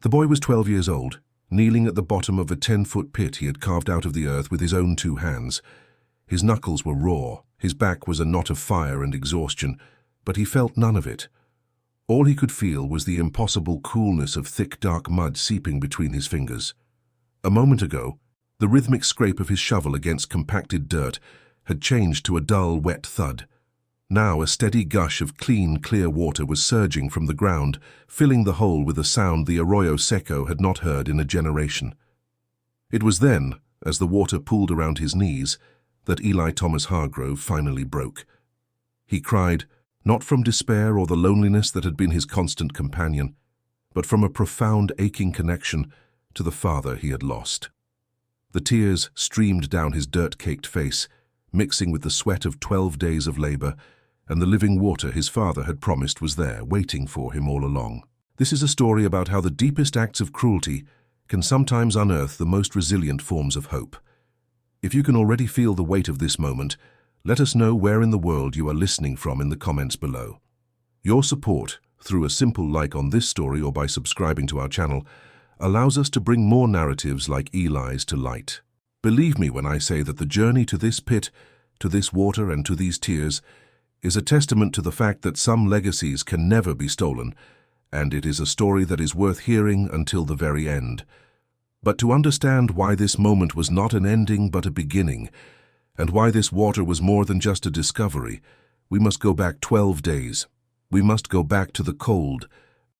The boy was 12 years old, kneeling at the bottom of a 10-foot pit he had carved out of the earth with his own 2 hands. His knuckles were raw, his back was a knot of fire and exhaustion, but he felt none of it. All he could feel was the impossible coolness of thick, dark mud seeping between his fingers. A moment ago, the rhythmic scrape of his shovel against compacted dirt had changed to a dull, wet thud. Now a steady gush of clean, clear water was surging from the ground, filling the hole with a sound the Arroyo Seco had not heard in a generation. It was then, as the water pooled around his knees, that Eli Thomas Hargrove finally broke. He cried, not from despair or the loneliness that had been his constant companion, but from a profound, aching connection to the father he had lost. The tears streamed down his dirt-caked face, mixing with the sweat of 12 days of labor, and the living water his father had promised was there, waiting for him all along. This is a story about how the deepest acts of cruelty can sometimes unearth the most resilient forms of hope. If you can already feel the weight of this moment, let us know where in the world you are listening from in the comments below. Your support, through a simple like on this story or by subscribing to our channel, allows us to bring more narratives like Eli's to light. Believe me when I say that the journey to this pit, to this water and to these tears is a testament to the fact that some legacies can never be stolen, and it is a story that is worth hearing until the very end. But to understand why this moment was not an ending but a beginning, and why this water was more than just a discovery, we must go back 12 days. We must go back to the cold,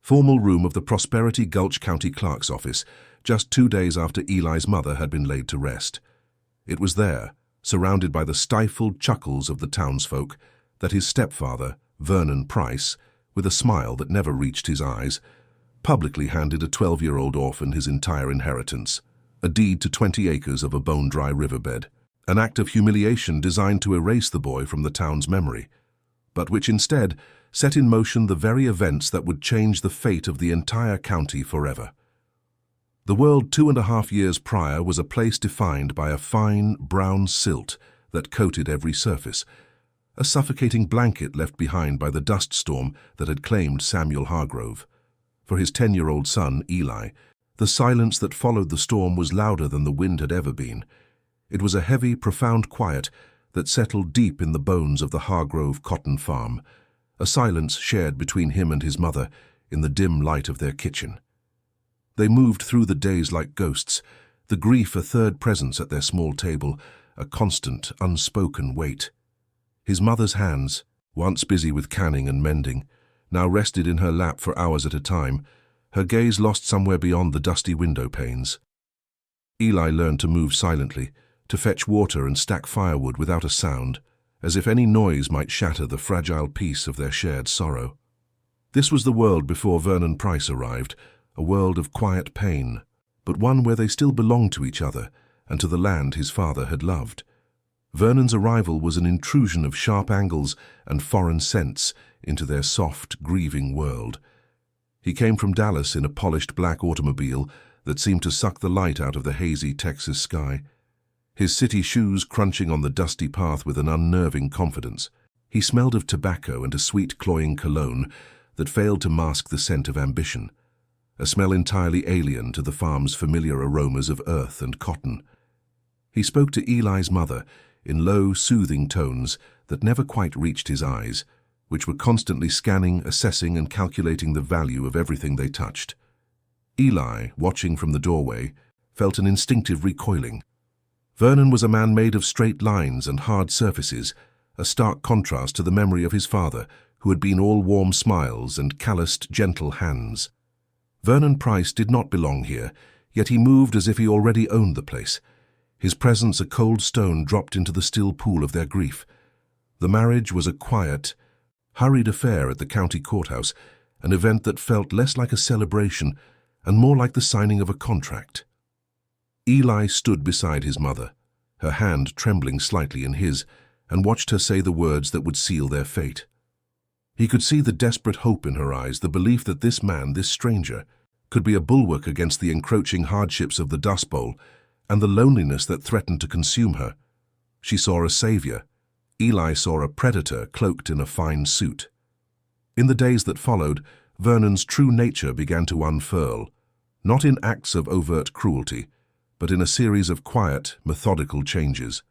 formal room of the Prosperity Gulch County Clerk's office, just 2 days after Eli's mother had been laid to rest. It was there, surrounded by the stifled chuckles of the townsfolk, that his stepfather, Vernon Price, with a smile that never reached his eyes, publicly handed a 12-year-old orphan his entire inheritance, a deed to 20 acres of a bone-dry riverbed, an act of humiliation designed to erase the boy from the town's memory, but which instead set in motion the very events that would change the fate of the entire county forever. The world 2.5 years prior was a place defined by a fine, brown silt that coated every surface, a suffocating blanket left behind by the dust storm that had claimed Samuel Hargrove. For his 10-year-old son, Eli, the silence that followed the storm was louder than the wind had ever been. It was a heavy, profound quiet that settled deep in the bones of the Hargrove cotton farm, a silence shared between him and his mother in the dim light of their kitchen. They moved through the days like ghosts, the grief a third presence at their small table, a constant, unspoken weight. His mother's hands, once busy with canning and mending, now rested in her lap for hours at a time, her gaze lost somewhere beyond the dusty window panes. Eli learned to move silently, to fetch water and stack firewood without a sound, as if any noise might shatter the fragile peace of their shared sorrow. This was the world before Vernon Price arrived, a world of quiet pain, but one where they still belonged to each other and to the land his father had loved. Vernon's arrival was an intrusion of sharp angles and foreign scents into their soft, grieving world. He came from Dallas in a polished black automobile that seemed to suck the light out of the hazy Texas sky. His city shoes crunching on the dusty path with an unnerving confidence. He smelled of tobacco and a sweet, cloying cologne that failed to mask the scent of ambition, a smell entirely alien to the farm's familiar aromas of earth and cotton. He spoke to Eli's mother in low, soothing tones that never quite reached his eyes, which were constantly scanning, assessing, and calculating the value of everything they touched. Eli, watching from the doorway, felt an instinctive recoiling. Vernon was a man made of straight lines and hard surfaces, a stark contrast to the memory of his father, who had been all warm smiles and calloused, gentle hands. Vernon Price did not belong here, yet he moved as if he already owned the place. His presence a cold stone dropped into the still pool of their grief. The marriage was a quiet, hurried affair at the county courthouse, an event that felt less like a celebration and more like the signing of a contract. Eli stood beside his mother, her hand trembling slightly in his, and watched her say the words that would seal their fate. He could see the desperate hope in her eyes, the belief that this man, this stranger, could be a bulwark against the encroaching hardships of the Dust Bowl and the loneliness that threatened to consume her. She saw a savior. Eli saw a predator cloaked in a fine suit. In the days that followed, Vernon's true nature began to unfurl. not in acts of overt cruelty, but in a series of quiet, methodical changes.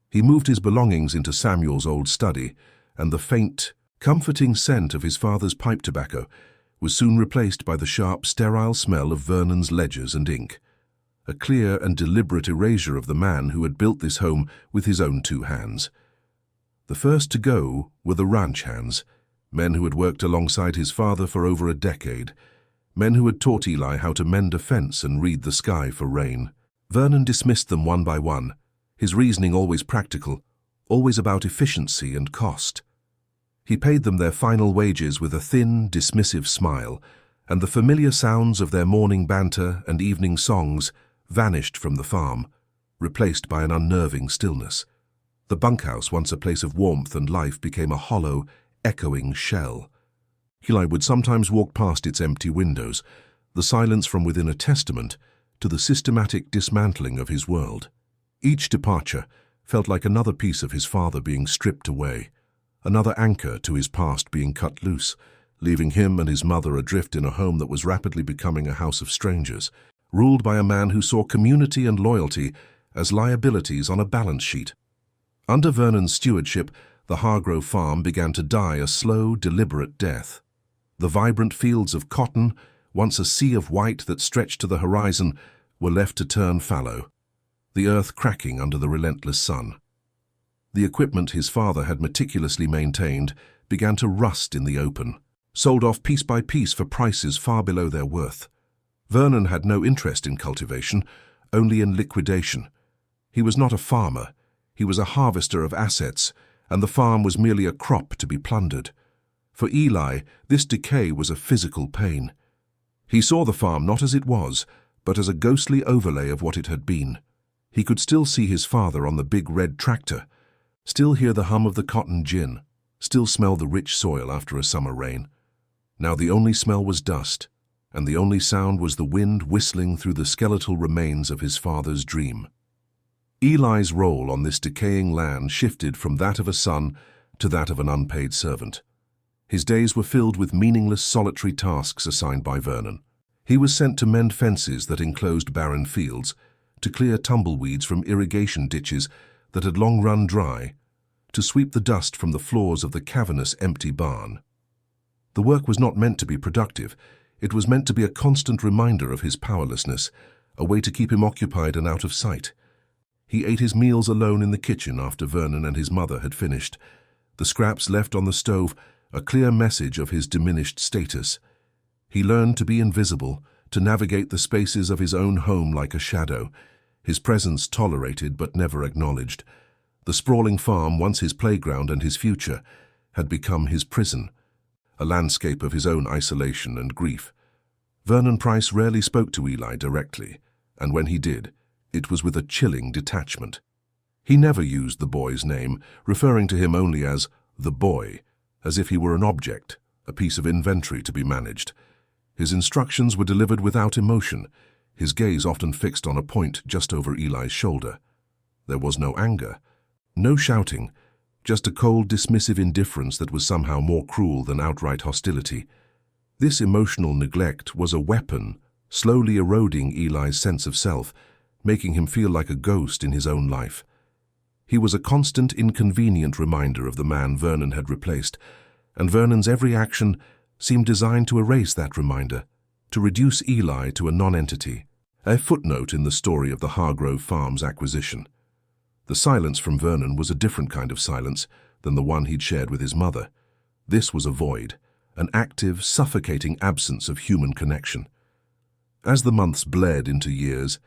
He moved his belongings into Samuel's old study, and the faint, comforting scent of his father's pipe tobacco was soon replaced by the sharp, sterile smell of Vernon's ledgers and ink, a clear and deliberate erasure of the man who had built this home with his own 2 hands. The first to go were the ranch hands, men who had worked alongside his father for over a decade, men who had taught Eli how to mend a fence and read the sky for rain. Vernon dismissed them one by one, his reasoning always practical, always about efficiency and cost. He paid them their final wages with a thin, dismissive smile, and the familiar sounds of their morning banter and evening songs vanished from the farm, replaced by an unnerving stillness. The bunkhouse, once a place of warmth and life, became a hollow, echoing shell. Eli would sometimes walk past its empty windows, the silence from within a testament to the systematic dismantling of his world. Each departure felt like another piece of his father being stripped away, another anchor to his past being cut loose, leaving him and his mother adrift in a home that was rapidly becoming a house of strangers, ruled by a man who saw community and loyalty as liabilities on a balance sheet. Under Vernon's stewardship, the Hargrove farm began to die a slow, deliberate death. The vibrant fields of cotton, once a sea of white that stretched to the horizon, were left to turn fallow, the earth cracking under the relentless sun. The equipment his father had meticulously maintained began to rust in the open, sold off piece by piece for prices far below their worth. Vernon had no interest in cultivation, only in liquidation. He was not a farmer, he was a harvester of assets, and the farm was merely a crop to be plundered. For Eli, this decay was a physical pain. He saw the farm not as it was, but as a ghostly overlay of what it had been. He could still see his father on the big red tractor, still hear the hum of the cotton gin, still smell the rich soil after a summer rain. Now the only smell was dust, and the only sound was the wind whistling through the skeletal remains of his father's dream. Eli's role on this decaying land shifted from that of a son to that of an unpaid servant. His days were filled with meaningless solitary tasks assigned by Vernon. He was sent to mend fences that enclosed barren fields, to clear tumbleweeds from irrigation ditches that had long run dry, to sweep the dust from the floors of the cavernous empty barn. The work was not meant to be productive. It was meant to be a constant reminder of his powerlessness, a way to keep him occupied and out of sight. He ate his meals alone in the kitchen after Vernon and his mother had finished, the scraps left on the stove a clear message of his diminished status. He learned to be invisible, to navigate the spaces of his own home like a shadow, his presence tolerated but never acknowledged. The sprawling farm, once his playground and his future, had become his prison, a landscape of his own isolation and grief. Vernon Price rarely spoke to Eli directly, and when he did, it was with a chilling detachment. He never used the boy's name, referring to him only as the boy, as if he were an object, a piece of inventory to be managed. His instructions were delivered without emotion, his gaze often fixed on a point just over Eli's shoulder. There was no anger, no shouting, just a cold, dismissive indifference that was somehow more cruel than outright hostility. This emotional neglect was a weapon, slowly eroding Eli's sense of self, making him feel like a ghost in his own life. He was a constant, inconvenient reminder of the man Vernon had replaced, and Vernon's every action seemed designed to erase that reminder, to reduce Eli to a non-entity, a footnote in the story of the Hargrove Farms acquisition. The silence from Vernon was a different kind of silence than the one he'd shared with his mother. This was a void, an active, suffocating absence of human connection. As the months bled into years,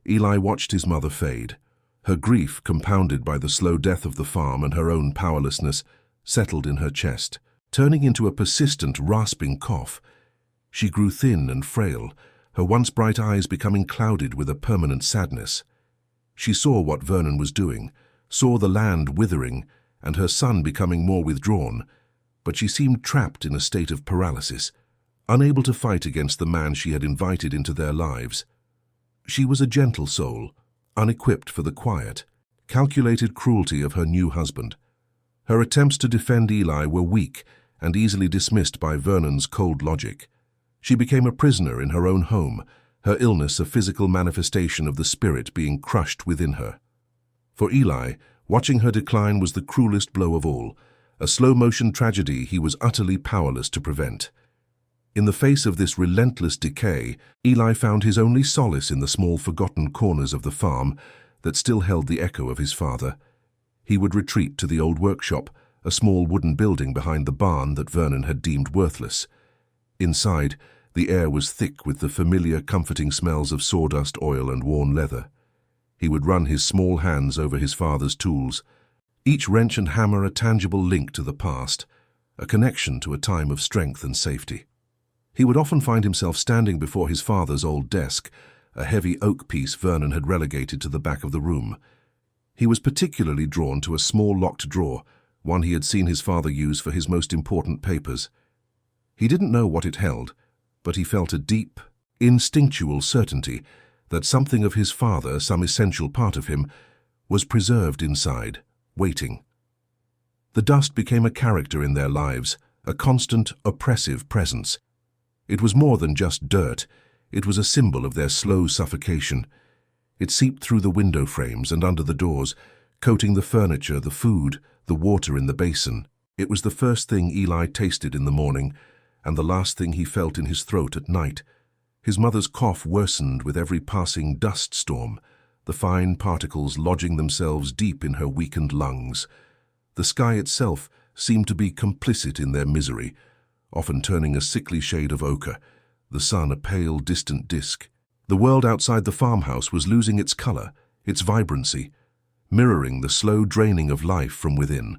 Eli watched his mother fade. Her grief, compounded by the slow death of the farm and her own powerlessness, settled in her chest, turning into a persistent, rasping cough. She grew thin and frail, her once bright eyes becoming clouded with a permanent sadness. She saw what Vernon was doing, saw the land withering, and her son becoming more withdrawn, but she seemed trapped in a state of paralysis, unable to fight against the man she had invited into their lives. She was a gentle soul, unequipped for the quiet, calculated cruelty of her new husband. Her attempts to defend Eli were weak and easily dismissed by Vernon's cold logic. She became a prisoner in her own home, her illness a physical manifestation of the spirit being crushed within her. For Eli, watching her decline was the cruelest blow of all, a slow-motion tragedy he was utterly powerless to prevent. In the face of this relentless decay, Eli found his only solace in the small forgotten corners of the farm that still held the echo of his father. He would retreat to the old workshop, a small wooden building behind the barn that Vernon had deemed worthless. Inside, the air was thick with the familiar, comforting smells of sawdust, oil, and worn leather. He would run his small hands over his father's tools, each wrench and hammer a tangible link to the past, a connection to a time of strength and safety. He would often find himself standing before his father's old desk, a heavy oak piece Vernon had relegated to the back of the room. He was particularly drawn to a small locked drawer, one he had seen his father use for his most important papers. He didn't know what it held, but he felt a deep, instinctual certainty that something of his father, some essential part of him, was preserved inside, waiting. The dust became a character in their lives, a constant, oppressive presence. It was more than just dirt, it was a symbol of their slow suffocation. It seeped through the window frames and under the doors, coating the furniture, the food, the water in the basin. It was the first thing Eli tasted in the morning, and the last thing he felt in his throat at night. His mother's cough worsened with every passing dust storm, the fine particles lodging themselves deep in her weakened lungs. The sky itself seemed to be complicit in their misery, often turning a sickly shade of ochre, the sun a pale, distant disk. The world outside the farmhouse was losing its color, its vibrancy, mirroring the slow draining of life from within.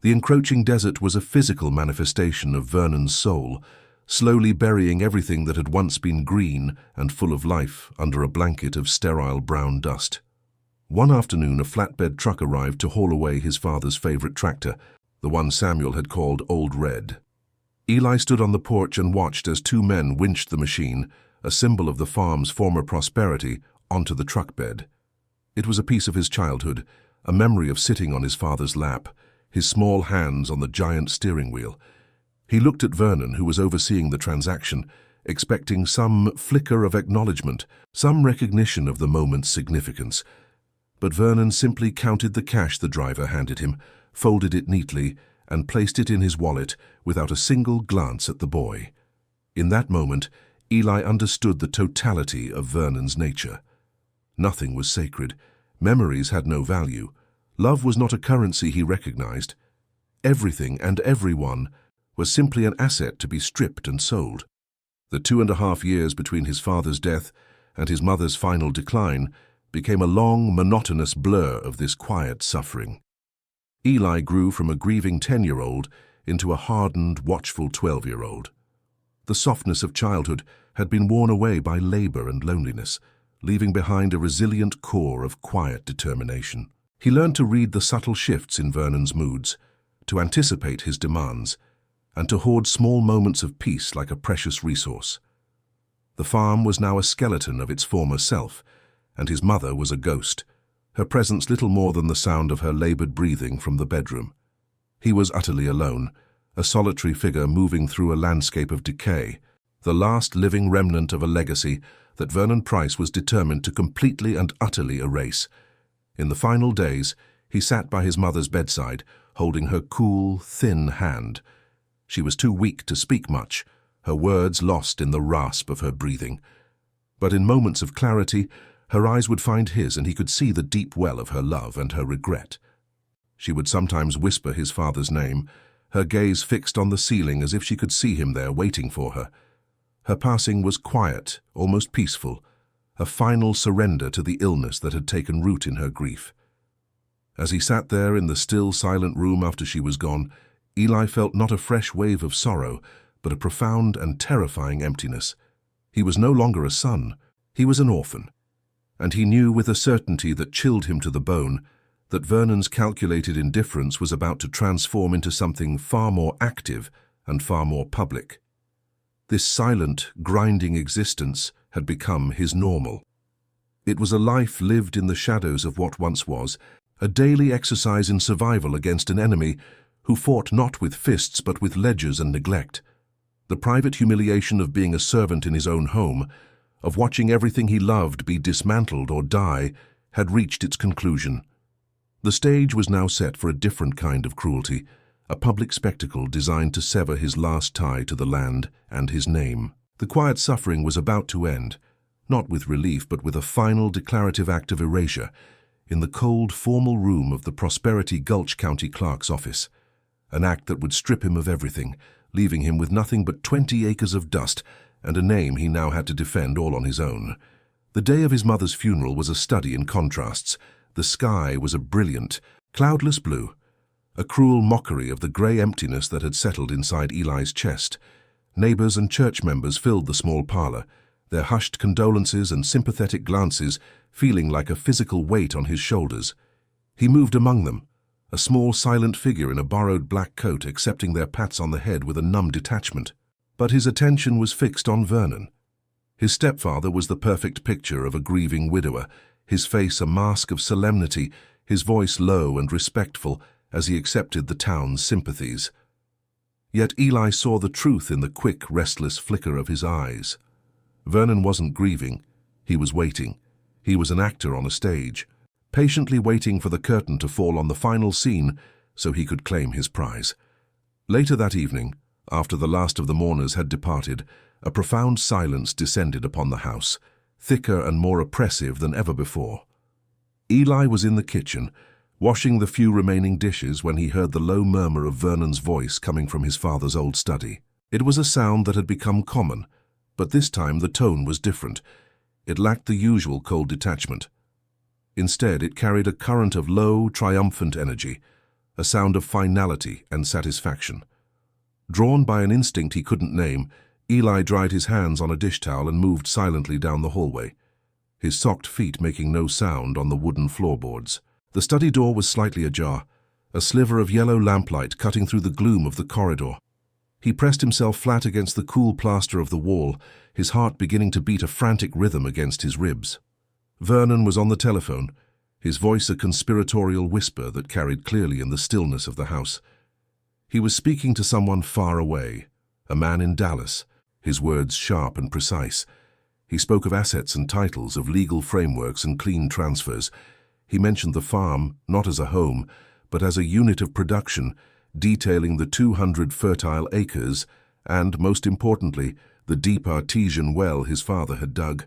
The encroaching desert was a physical manifestation of Vernon's soul, slowly burying everything that had once been green and full of life under a blanket of sterile brown dust. One afternoon, a flatbed truck arrived to haul away his father's favorite tractor, the one Samuel had called Old Red. Eli stood on the porch and watched as two men winched the machine, a symbol of the farm's former prosperity, onto the truck bed. It was a piece of his childhood, a memory of sitting on his father's lap, his small hands on the giant steering wheel. He looked at Vernon, who was overseeing the transaction, expecting some flicker of acknowledgement, some recognition of the moment's significance. But Vernon simply counted the cash the driver handed him, folded it neatly, and placed it in his wallet without a single glance at the boy. In that moment, Eli understood the totality of Vernon's nature. Nothing was sacred. Memories had no value. Love was not a currency he recognized. Everything and everyone was simply an asset to be stripped and sold. The 2.5 years between his father's death and his mother's final decline became a long, monotonous blur of this quiet suffering. Eli grew from a grieving 10-year-old into a hardened, watchful 12-year-old. The softness of childhood had been worn away by labor and loneliness, leaving behind a resilient core of quiet determination. He learned to read the subtle shifts in Vernon's moods, to anticipate his demands, and to hoard small moments of peace like a precious resource. The farm was now a skeleton of its former self, and his mother was a ghost, her presence little more than the sound of her labored breathing from the bedroom. He was utterly alone, a solitary figure moving through a landscape of decay, the last living remnant of a legacy that Vernon Price was determined to completely and utterly erase. In the final days, he sat by his mother's bedside, holding her cool, thin hand. She was too weak to speak much, her words lost in the rasp of her breathing. But in moments of clarity, her eyes would find his, and he could see the deep well of her love and her regret. She would sometimes whisper his father's name, her gaze fixed on the ceiling as if she could see him there waiting for her. Her passing was quiet, almost peaceful, a final surrender to the illness that had taken root in her grief. As he sat there in the still, silent room after she was gone, Eli felt not a fresh wave of sorrow, but a profound and terrifying emptiness. He was no longer a son, he was an orphan. And he knew with a certainty that chilled him to the bone that Vernon's calculated indifference was about to transform into something far more active and far more public. This silent, grinding existence had become his normal. It was a life lived in the shadows of what once was, a daily exercise in survival against an enemy who fought not with fists but with ledgers and neglect. The private humiliation of being a servant in his own home, of watching everything he loved be dismantled or die, had reached its conclusion. The stage was now set for a different kind of cruelty, a public spectacle designed to sever his last tie to the land and his name. The quiet suffering was about to end, not with relief but with a final declarative act of erasure, in the cold, formal room of the Prosperity Gulch County Clerk's office, an act that would strip him of everything, leaving him with nothing but 20 acres of dust and a name he now had to defend all on his own. The day of his mother's funeral was a study in contrasts. The sky was a brilliant, cloudless blue, a cruel mockery of the grey emptiness that had settled inside Eli's chest. Neighbours and church members filled the small parlour, their hushed condolences and sympathetic glances feeling like a physical weight on his shoulders. He moved among them, a small silent figure in a borrowed black coat accepting their pats on the head with a numb detachment. But his attention was fixed on Vernon. His stepfather was the perfect picture of a grieving widower, his face a mask of solemnity, his voice low and respectful as he accepted the town's sympathies. Yet Eli saw the truth in the quick, restless flicker of his eyes. Vernon wasn't grieving, he was waiting. He was an actor on a stage, patiently waiting for the curtain to fall on the final scene so he could claim his prize. Later that evening, after the last of the mourners had departed, a profound silence descended upon the house, thicker and more oppressive than ever before. Eli was in the kitchen, washing the few remaining dishes when he heard the low murmur of Vernon's voice coming from his father's old study. It was a sound that had become common, but this time the tone was different. It lacked the usual cold detachment. Instead, it carried a current of low, triumphant energy, a sound of finality and satisfaction. Drawn by an instinct he couldn't name, Eli dried his hands on a dish towel and moved silently down the hallway, his socked feet making no sound on the wooden floorboards. The study door was slightly ajar, a sliver of yellow lamplight cutting through the gloom of the corridor. He pressed himself flat against the cool plaster of the wall, his heart beginning to beat a frantic rhythm against his ribs. Vernon was on the telephone, his voice a conspiratorial whisper that carried clearly in the stillness of the house. He was speaking to someone far away, a man in Dallas, his words sharp and precise. He spoke of assets and titles, of legal frameworks and clean transfers. He mentioned the farm, not as a home, but as a unit of production, detailing the 200 fertile acres and, most importantly, the deep artesian well his father had dug,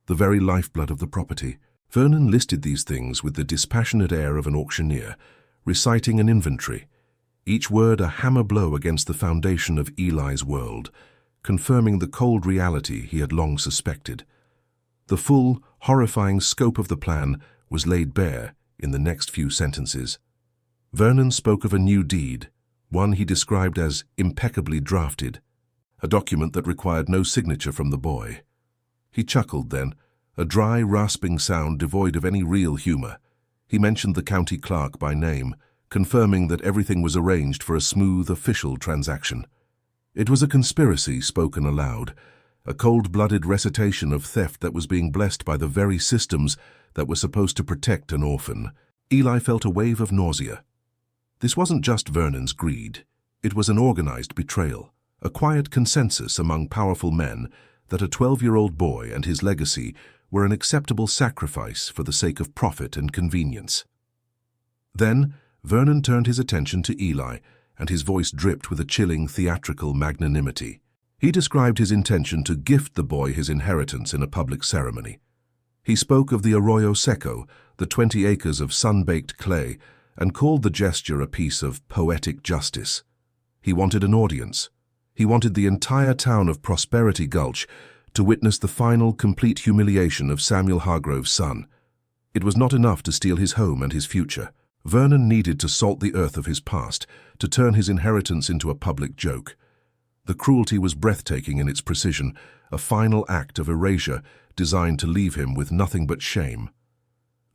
the very lifeblood of the property. Vernon listed these things with the dispassionate air of an auctioneer, reciting an inventory, each word a hammer blow against the foundation of Eli's world, confirming the cold reality he had long suspected. The full, horrifying scope of the plan was laid bare in the next few sentences. Vernon spoke of a new deed, one he described as impeccably drafted, a document that required no signature from the boy. He chuckled then, a dry, rasping sound devoid of any real humor. He mentioned the county clerk by name, confirming that everything was arranged for a smooth, official transaction. It was a conspiracy spoken aloud, a cold-blooded recitation of theft that was being blessed by the very systems that were supposed to protect an orphan. Eli felt a wave of nausea. This wasn't just Vernon's greed. It was an organized betrayal, a quiet consensus among powerful men that a 12-year-old boy and his legacy were an acceptable sacrifice for the sake of profit and convenience. Then, Vernon turned his attention to Eli, and his voice dripped with a chilling, theatrical magnanimity. He described his intention to gift the boy his inheritance in a public ceremony. He spoke of the arroyo seco, the 20 acres of sun-baked clay, and called the gesture a piece of poetic justice. He wanted an audience. He wanted the entire town of Prosperity Gulch to witness the final, complete humiliation of Samuel Hargrove's son. It was not enough to steal his home and his future. Vernon needed to salt the earth of his past, to turn his inheritance into a public joke. The cruelty was breathtaking in its precision, a final act of erasure designed to leave him with nothing but shame.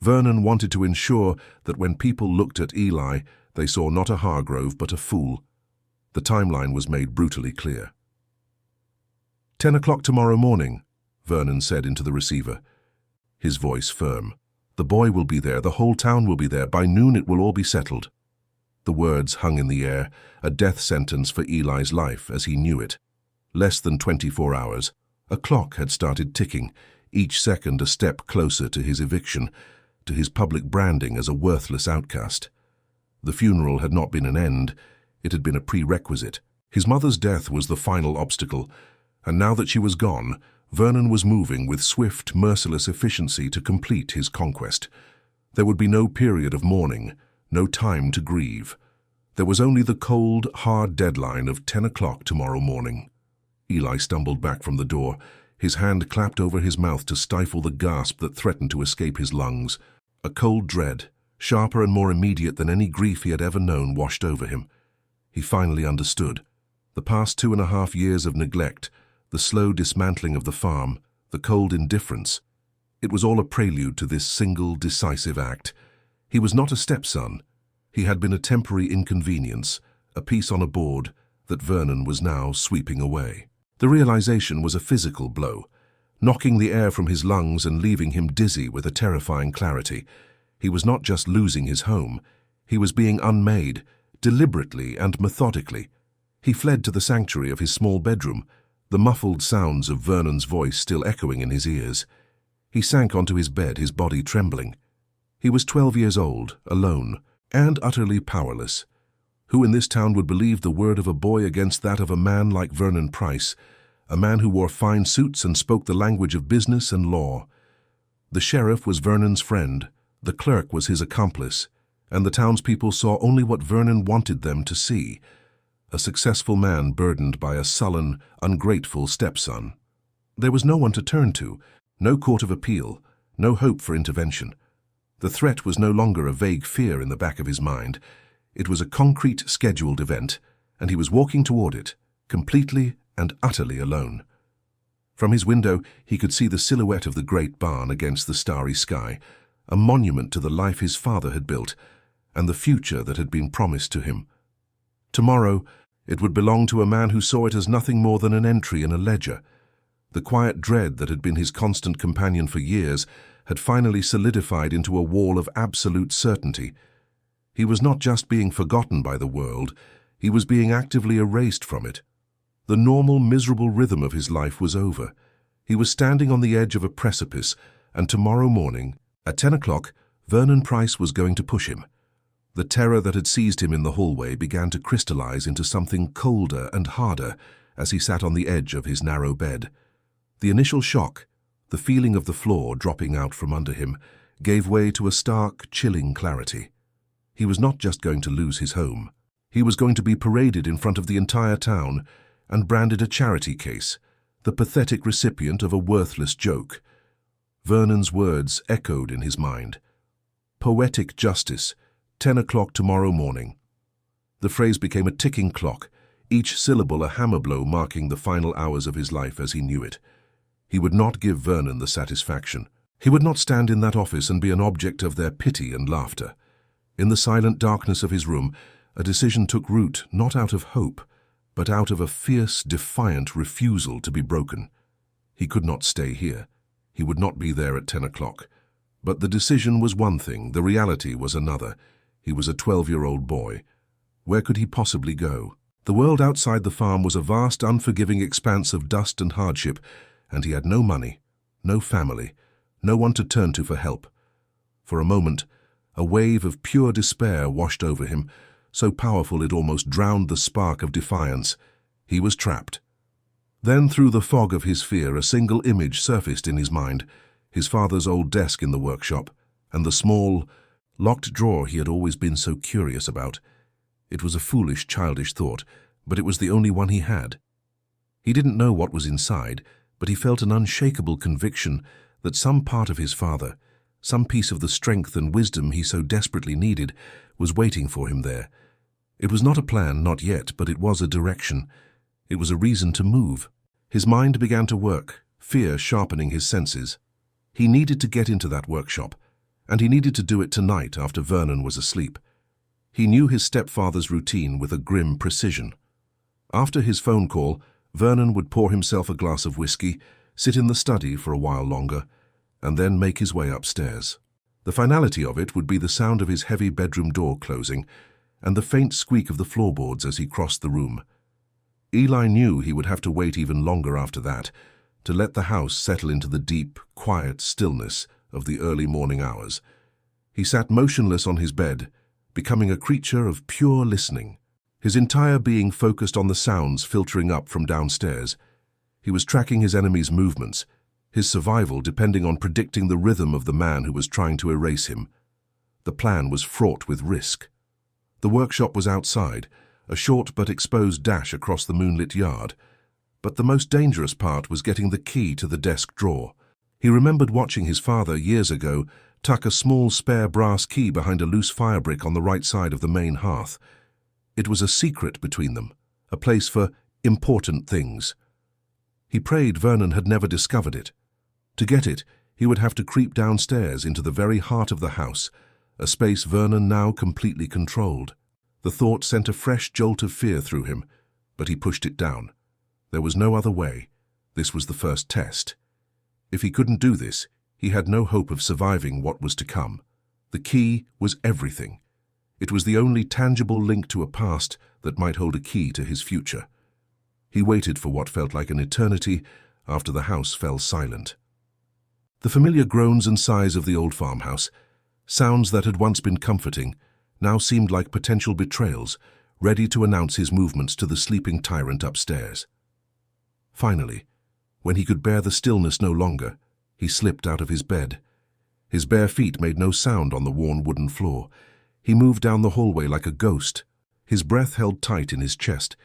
Vernon wanted to ensure that when people looked at Eli, they saw not a Hargrove but a fool. The timeline was made brutally clear. 10 o'clock tomorrow morning, Vernon said into the receiver, his voice firm. The boy will be there, the whole town will be there, by noon it will all be settled. The words hung in the air, a death sentence for Eli's life as he knew it. Less than 24 hours. A clock had started ticking, each second a step closer to his eviction, to his public branding as a worthless outcast. The funeral had not been an end, it had been a prerequisite. His mother's death was the final obstacle, and now that she was gone, Vernon was moving with swift, merciless efficiency to complete his conquest. There would be no period of mourning, no time to grieve. There was only the cold, hard deadline of 10 o'clock tomorrow morning. Eli stumbled back from the door, his hand clapped over his mouth to stifle the gasp that threatened to escape his lungs. A cold dread, sharper and more immediate than any grief he had ever known, washed over him. He finally understood. The past 2.5 years of neglect, the slow dismantling of the farm, the cold indifference, it was all a prelude to this single, decisive act. He was not a stepson. He had been a temporary inconvenience, a piece on a board that Vernon was now sweeping away. The realization was a physical blow, knocking the air from his lungs and leaving him dizzy with a terrifying clarity. He was not just losing his home, he was being unmade, deliberately and methodically. He fled to the sanctuary of his small bedroom, the muffled sounds of Vernon's voice still echoing in his ears. He sank onto his bed, his body trembling. He was 12 years old, alone, and utterly powerless. Who in this town would believe the word of a boy against that of a man like Vernon Price, a man who wore fine suits and spoke the language of business and law? The sheriff was Vernon's friend, the clerk was his accomplice, and the townspeople saw only what Vernon wanted them to see, a successful man burdened by a sullen, ungrateful stepson. There was no one to turn to, no court of appeal, no hope for intervention. The threat was no longer a vague fear in the back of his mind. It was a concrete, scheduled event, and he was walking toward it, completely and utterly alone. From his window, he could see the silhouette of the great barn against the starry sky, a monument to the life his father had built, and the future that had been promised to him. Tomorrow, it would belong to a man who saw it as nothing more than an entry in a ledger. The quiet dread that had been his constant companion for years had finally solidified into a wall of absolute certainty. He was not just being forgotten by the world, he was being actively erased from it. The normal, miserable rhythm of his life was over. He was standing on the edge of a precipice, and tomorrow morning, at 10 o'clock, Vernon Price was going to push him. The terror that had seized him in the hallway began to crystallize into something colder and harder as he sat on the edge of his narrow bed. The initial shock, the feeling of the floor dropping out from under him, gave way to a stark, chilling clarity. He was not just going to lose his home. He was going to be paraded in front of the entire town and branded a charity case, the pathetic recipient of a worthless joke. Vernon's words echoed in his mind. Poetic justice, 10 o'clock tomorrow morning. The phrase became a ticking clock, each syllable a hammer blow marking the final hours of his life as he knew it. He would not give Vernon the satisfaction. He would not stand in that office and be an object of their pity and laughter. In the silent darkness of his room, a decision took root not out of hope, but out of a fierce, defiant refusal to be broken. He could not stay here. He would not be there at 10 o'clock. But the decision was one thing, the reality was another. He was a 12-year-old boy. Where could he possibly go? The world outside the farm was a vast, unforgiving expanse of dust and hardship, and he had no money, no family, no one to turn to for help. For a moment, a wave of pure despair washed over him, so powerful it almost drowned the spark of defiance. He was trapped. Then, through the fog of his fear, a single image surfaced in his mind, his father's old desk in the workshop, and the small, locked drawer he had always been so curious about. It was a foolish, childish thought, but it was the only one he had. He didn't know what was inside, but he felt an unshakable conviction that some part of his father, some piece of the strength and wisdom he so desperately needed, was waiting for him there. It was not a plan, not yet, but it was a direction. It was a reason to move. His mind began to work, fear sharpening his senses. He needed to get into that workshop, and he needed to do it tonight after Vernon was asleep. He knew his stepfather's routine with a grim precision. After his phone call, Vernon would pour himself a glass of whiskey, sit in the study for a while longer, and then make his way upstairs. The finality of it would be the sound of his heavy bedroom door closing and the faint squeak of the floorboards as he crossed the room. Eli knew he would have to wait even longer after that, to let the house settle into the deep, quiet stillness of the early morning hours. He sat motionless on his bed, becoming a creature of pure listening, his entire being focused on the sounds filtering up from downstairs. He was tracking his enemy's movements, his survival depending on predicting the rhythm of the man who was trying to erase him. The plan was fraught with risk. The workshop was outside, a short but exposed dash across the moonlit yard. But the most dangerous part was getting the key to the desk drawer. He remembered watching his father years ago tuck a small spare brass key behind a loose firebrick on the right side of the main hearth. It was a secret between them, a place for important things. He prayed Vernon had never discovered it. To get it, he would have to creep downstairs into the very heart of the house, a space Vernon now completely controlled. The thought sent a fresh jolt of fear through him, but he pushed it down. There was no other way. This was the first test. If he couldn't do this, he had no hope of surviving what was to come. The key was everything. It was the only tangible link to a past that might hold a key to his future. He waited for what felt like an eternity after the house fell silent. The familiar groans and sighs of the old farmhouse, sounds that had once been comforting, now seemed like potential betrayals, ready to announce his movements to the sleeping tyrant upstairs. Finally, when he could bear the stillness no longer, he slipped out of his bed. His bare feet made no sound on the worn wooden floor. He moved down the hallway like a ghost, his breath held tight in his chest,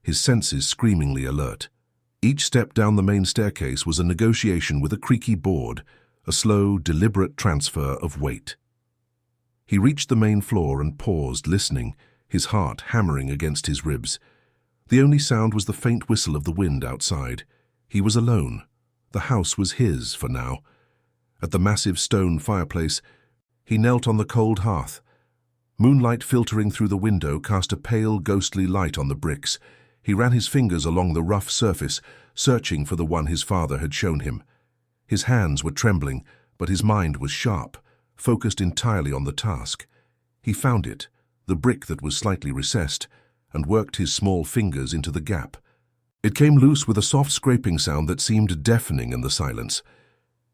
his senses screamingly alert. Each step down the main staircase was a negotiation with a creaky board, a slow, deliberate transfer of weight. He reached the main floor and paused, listening, his heart hammering against his ribs. The only sound was the faint whistle of the wind outside. He was alone. The house was his for now. At the massive stone fireplace, he knelt on the cold hearth. Moonlight filtering through the window cast a pale, ghostly light on the bricks. He ran his fingers along the rough surface, searching for the one his father had shown him. His hands were trembling, but his mind was sharp, focused entirely on the task. He found it, the brick that was slightly recessed, and worked his small fingers into the gap. It came loose with a soft scraping sound that seemed deafening in the silence.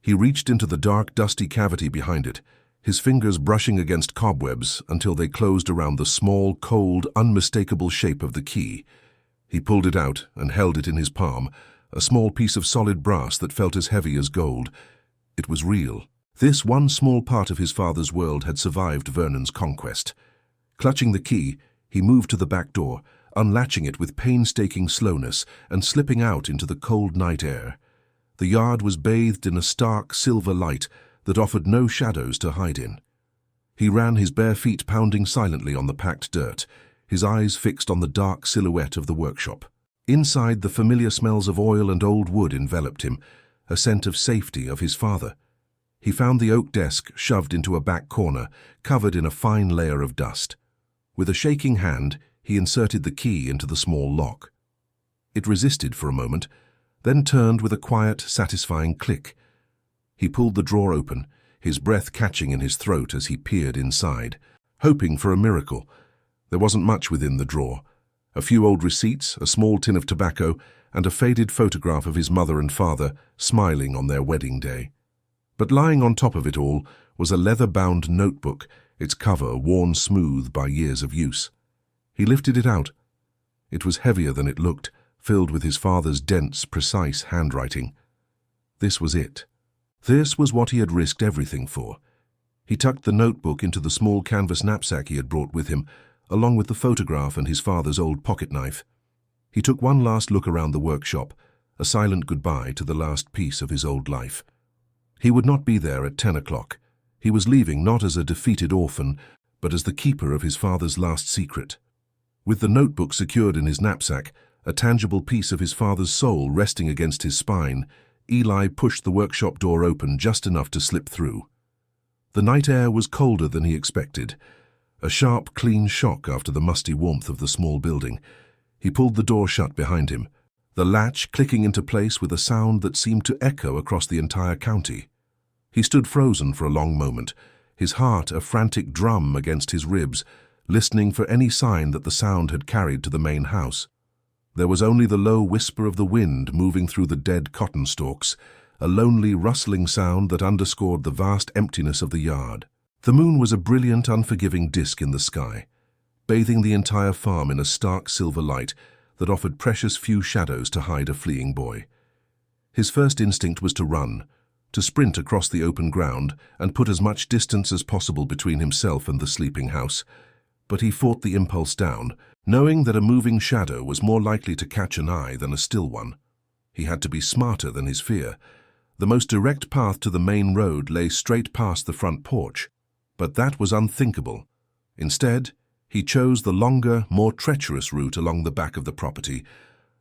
He reached into the dark, dusty cavity behind it, his fingers brushing against cobwebs until they closed around the small, cold, unmistakable shape of the key. He pulled it out and held it in his palm, a small piece of solid brass that felt as heavy as gold. It was real. This one small part of his father's world had survived Vernon's conquest. Clutching the key, he moved to the back door, unlatching it with painstaking slowness and slipping out into the cold night air. The yard was bathed in a stark silver light that offered no shadows to hide in. He ran, his bare feet pounding silently on the packed dirt, his eyes fixed on the dark silhouette of the workshop. Inside, the familiar smells of oil and old wood enveloped him, a scent of safety of his father. He found the oak desk shoved into a back corner, covered in a fine layer of dust. With a shaking hand, he inserted the key into the small lock. It resisted for a moment, then turned with a quiet, satisfying click. He pulled the drawer open, his breath catching in his throat as he peered inside, hoping for a miracle. There wasn't much within the drawer. A few old receipts, a small tin of tobacco, and a faded photograph of his mother and father smiling on their wedding day. But lying on top of it all was a leather-bound notebook, its cover worn smooth by years of use. He lifted it out. It was heavier than it looked, filled with his father's dense, precise handwriting. This was it. This was what he had risked everything for. He tucked the notebook into the small canvas knapsack he had brought with him, along with the photograph and his father's old pocket-knife. He took one last look around the workshop, a silent goodbye to the last piece of his old life. He would not be there at 10 o'clock. He was leaving not as a defeated orphan, but as the keeper of his father's last secret. With the notebook secured in his knapsack, a tangible piece of his father's soul resting against his spine, Eli pushed the workshop door open just enough to slip through. The night air was colder than he expected, a sharp, clean shock after the musty warmth of the small building. He pulled the door shut behind him, the latch clicking into place with a sound that seemed to echo across the entire county. He stood frozen for a long moment, his heart a frantic drum against his ribs, listening for any sign that the sound had carried to the main house. There was only the low whisper of the wind moving through the dead cotton stalks, a lonely, rustling sound that underscored the vast emptiness of the yard. The moon was a brilliant, unforgiving disk in the sky, bathing the entire farm in a stark silver light that offered precious few shadows to hide a fleeing boy. His first instinct was to run, to sprint across the open ground and put as much distance as possible between himself and the sleeping house. But he fought the impulse down, knowing that a moving shadow was more likely to catch an eye than a still one. He had to be smarter than his fear. The most direct path to the main road lay straight past the front porch, but that was unthinkable. Instead, he chose the longer, more treacherous route along the back of the property,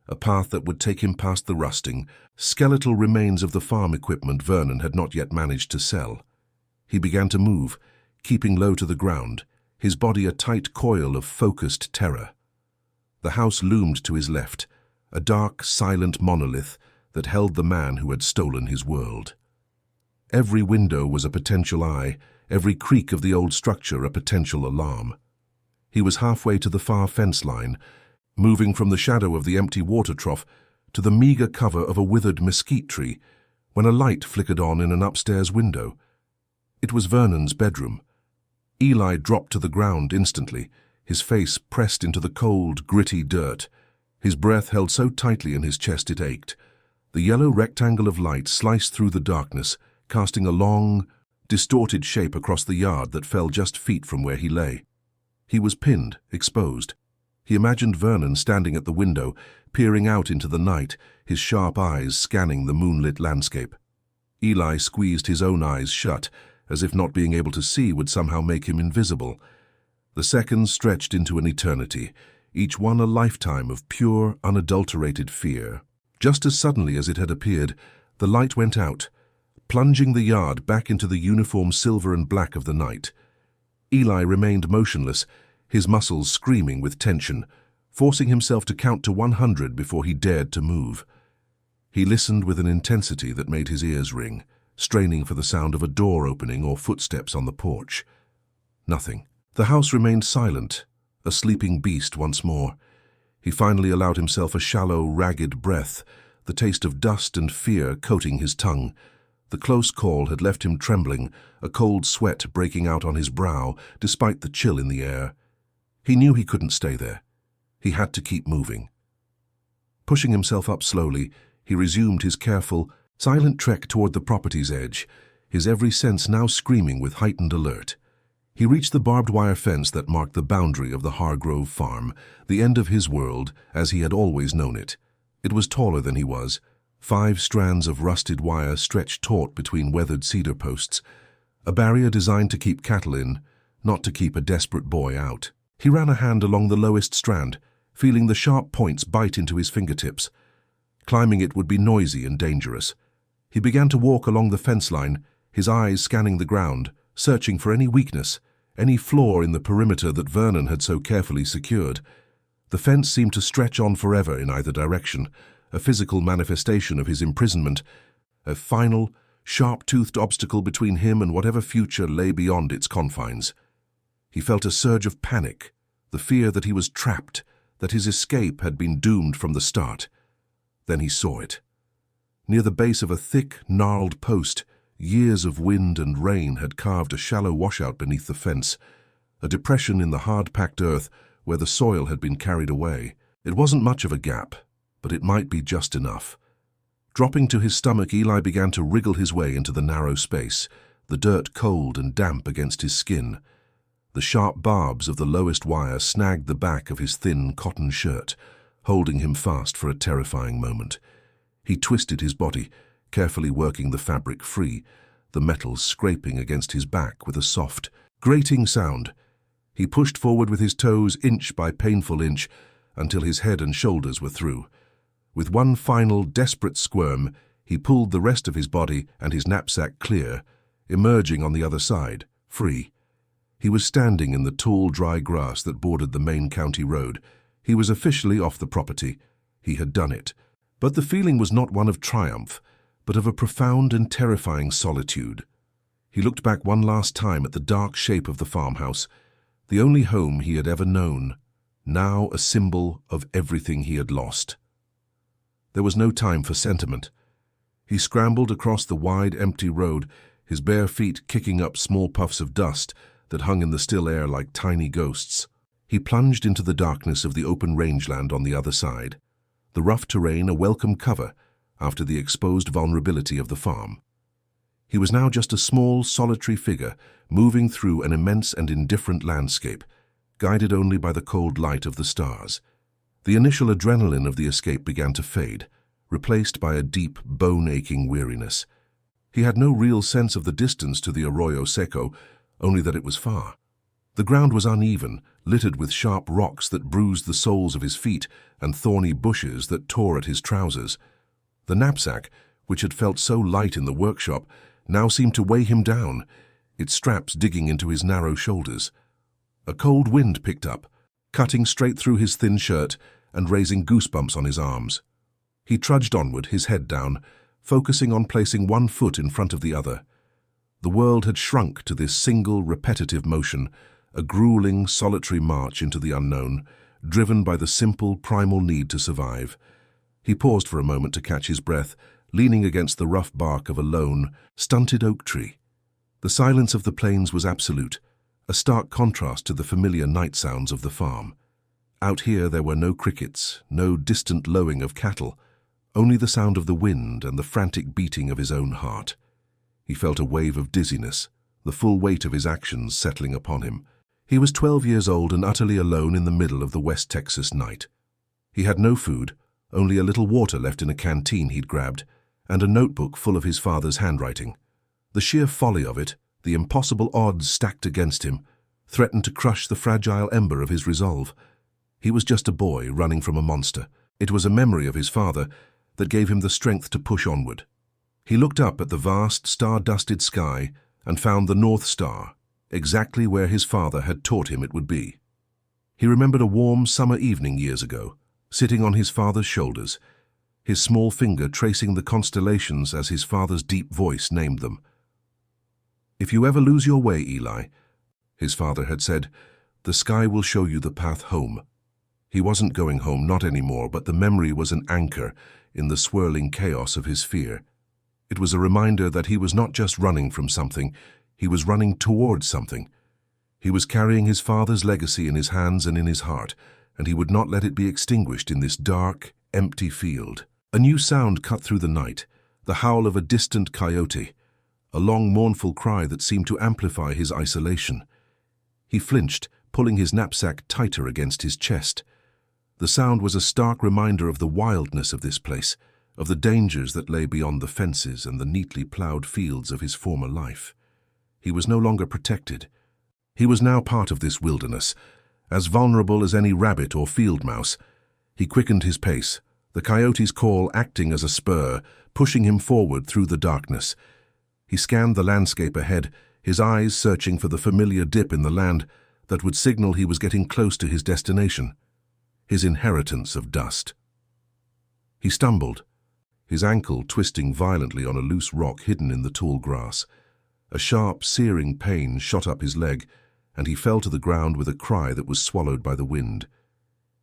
a path that would take him past the rusting, skeletal remains of the farm equipment Vernon had not yet managed to sell. He began to move, keeping low to the ground, his body a tight coil of focused terror. The house loomed to his left, a dark, silent monolith that held the man who had stolen his world. Every window was a potential eye, every creak of the old structure a potential alarm. He was halfway to the far fence line, moving from the shadow of the empty water trough to the meager cover of a withered mesquite tree, when a light flickered on in an upstairs window. It was Vernon's bedroom. Eli dropped to the ground instantly, his face pressed into the cold, gritty dirt. His breath held so tightly in his chest it ached. The yellow rectangle of light sliced through the darkness, casting a long, distorted shape across the yard that fell just feet from where he lay. He was pinned, exposed. He imagined Vernon standing at the window, peering out into the night, his sharp eyes scanning the moonlit landscape. Eli squeezed his own eyes shut, as if not being able to see would somehow make him invisible. The seconds stretched into an eternity, each one a lifetime of pure, unadulterated fear. Just as suddenly as it had appeared, the light went out, plunging the yard back into the uniform silver and black of the night. Eli remained motionless, his muscles screaming with tension, forcing himself to count to 100 before he dared to move. He listened with an intensity that made his ears ring, straining for the sound of a door opening or footsteps on the porch. Nothing. The house remained silent, a sleeping beast once more. He finally allowed himself a shallow, ragged breath, the taste of dust and fear coating his tongue. The close call had left him trembling, a cold sweat breaking out on his brow despite the chill in the air. He knew he couldn't stay there. He had to keep moving. Pushing himself up slowly, he resumed his careful, silent trek toward the property's edge, his every sense now screaming with heightened alert. He reached the barbed wire fence that marked the boundary of the Hargrove farm, the end of his world as he had always known it. It was taller than he was. 5 strands of rusted wire stretched taut between weathered cedar posts, a barrier designed to keep cattle in, not to keep a desperate boy out. He ran a hand along the lowest strand, feeling the sharp points bite into his fingertips. Climbing it would be noisy and dangerous. He began to walk along the fence line, his eyes scanning the ground, searching for any weakness, any flaw in the perimeter that Vernon had so carefully secured. The fence seemed to stretch on forever in either direction, a physical manifestation of his imprisonment, a final, sharp-toothed obstacle between him and whatever future lay beyond its confines. He felt a surge of panic, the fear that he was trapped, that his escape had been doomed from the start. Then he saw it. Near the base of a thick, gnarled post, years of wind and rain had carved a shallow washout beneath the fence, a depression in the hard-packed earth where the soil had been carried away. It wasn't much of a gap, but it might be just enough. Dropping to his stomach, Eli began to wriggle his way into the narrow space, the dirt cold and damp against his skin. The sharp barbs of the lowest wire snagged the back of his thin cotton shirt, holding him fast for a terrifying moment. He twisted his body, carefully working the fabric free, the metal scraping against his back with a soft, grating sound. He pushed forward with his toes inch by painful inch until his head and shoulders were through. With one final, desperate squirm, he pulled the rest of his body and his knapsack clear, emerging on the other side, free. He was standing in the tall, dry grass that bordered the main county road. He was officially off the property. He had done it. But the feeling was not one of triumph, but of a profound and terrifying solitude. He looked back one last time at the dark shape of the farmhouse, the only home he had ever known. now a symbol of everything he had lost. There was no time for sentiment. He scrambled across the wide, empty road, his bare feet kicking up small puffs of dust that hung in the still air like tiny ghosts. He plunged into the darkness of the open rangeland on the other side, the rough terrain a welcome cover after the exposed vulnerability of the farm. He was now just a small, solitary figure moving through an immense and indifferent landscape, guided only by the cold light of the stars. The initial adrenaline of the escape began to fade, replaced by a deep, bone-aching weariness. He had no real sense of the distance to the Arroyo Seco, only that it was far. The ground was uneven, littered with sharp rocks that bruised the soles of his feet and thorny bushes that tore at his trousers. The knapsack, which had felt so light in the workshop, now seemed to weigh him down, its straps digging into his narrow shoulders. A cold wind picked up, cutting straight through his thin shirt and raising goosebumps on his arms. He trudged onward, his head down, focusing on placing one foot in front of the other. The world had shrunk to this single, repetitive motion, a grueling, solitary march into the unknown, driven by the simple, primal need to survive. He paused for a moment to catch his breath, leaning against the rough bark of a lone, stunted oak tree. The silence of the plains was absolute, a stark contrast to the familiar night sounds of the farm. Out here there were no crickets, no distant lowing of cattle, only the sound of the wind and the frantic beating of his own heart. He felt a wave of dizziness, the full weight of his actions settling upon him. He was 12 years old and utterly alone in the middle of the West Texas night. He had no food, only a little water left in a canteen he'd grabbed, and a notebook full of his father's handwriting. The sheer folly of it, the impossible odds stacked against him, threatened to crush the fragile ember of his resolve. He was just a boy running from a monster. It was a memory of his father that gave him the strength to push onward. He looked up at the vast, star-dusted sky and found the North Star, exactly where his father had taught him it would be. He remembered a warm summer evening years ago, sitting on his father's shoulders, his small finger tracing the constellations as his father's deep voice named them. "If you ever lose your way, Eli," his father had said, "the sky will show you the path home." He wasn't going home, not anymore, but the memory was an anchor in the swirling chaos of his fear. It was a reminder that he was not just running from something, he was running towards something. He was carrying his father's legacy in his hands and in his heart, and he would not let it be extinguished in this dark, empty field. A new sound cut through the night, the howl of a distant coyote, a long, mournful cry that seemed to amplify his isolation. He flinched, pulling his knapsack tighter against his chest. The sound was a stark reminder of the wildness of this place, of the dangers that lay beyond the fences and the neatly ploughed fields of his former life. He was no longer protected. He was now part of this wilderness, as vulnerable as any rabbit or field mouse. He quickened his pace, the coyote's call acting as a spur, pushing him forward through the darkness. He scanned the landscape ahead, his eyes searching for the familiar dip in the land that would signal he was getting close to his destination, his inheritance of dust. He stumbled, his ankle twisting violently on a loose rock hidden in the tall grass. A sharp, searing pain shot up his leg, and he fell to the ground with a cry that was swallowed by the wind.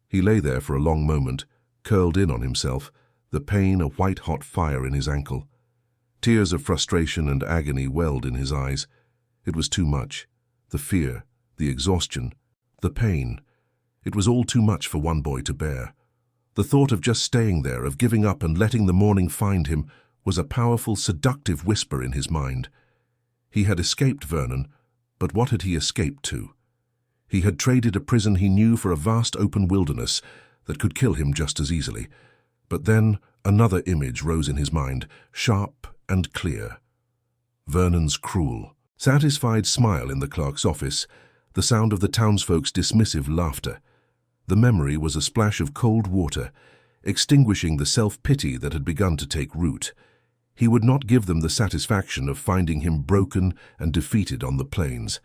He lay there for a long moment, curled in on himself, the pain a white-hot fire in his ankle. Tears of frustration and agony welled in his eyes. It was too much. The fear, the exhaustion, the pain. It was all too much for one boy to bear. The thought of just staying there, of giving up and letting the morning find him, was a powerful, seductive whisper in his mind. He had escaped Vernon, but what had he escaped to? He had traded a prison he knew for a vast open wilderness that could kill him just as easily. But then another image rose in his mind, sharp and clear. Vernon's cruel, satisfied smile in the clerk's office, the sound of the townsfolk's dismissive laughter. The memory was a splash of cold water, extinguishing the self-pity that had begun to take root. He would not give them the satisfaction of finding him broken and defeated on the plains.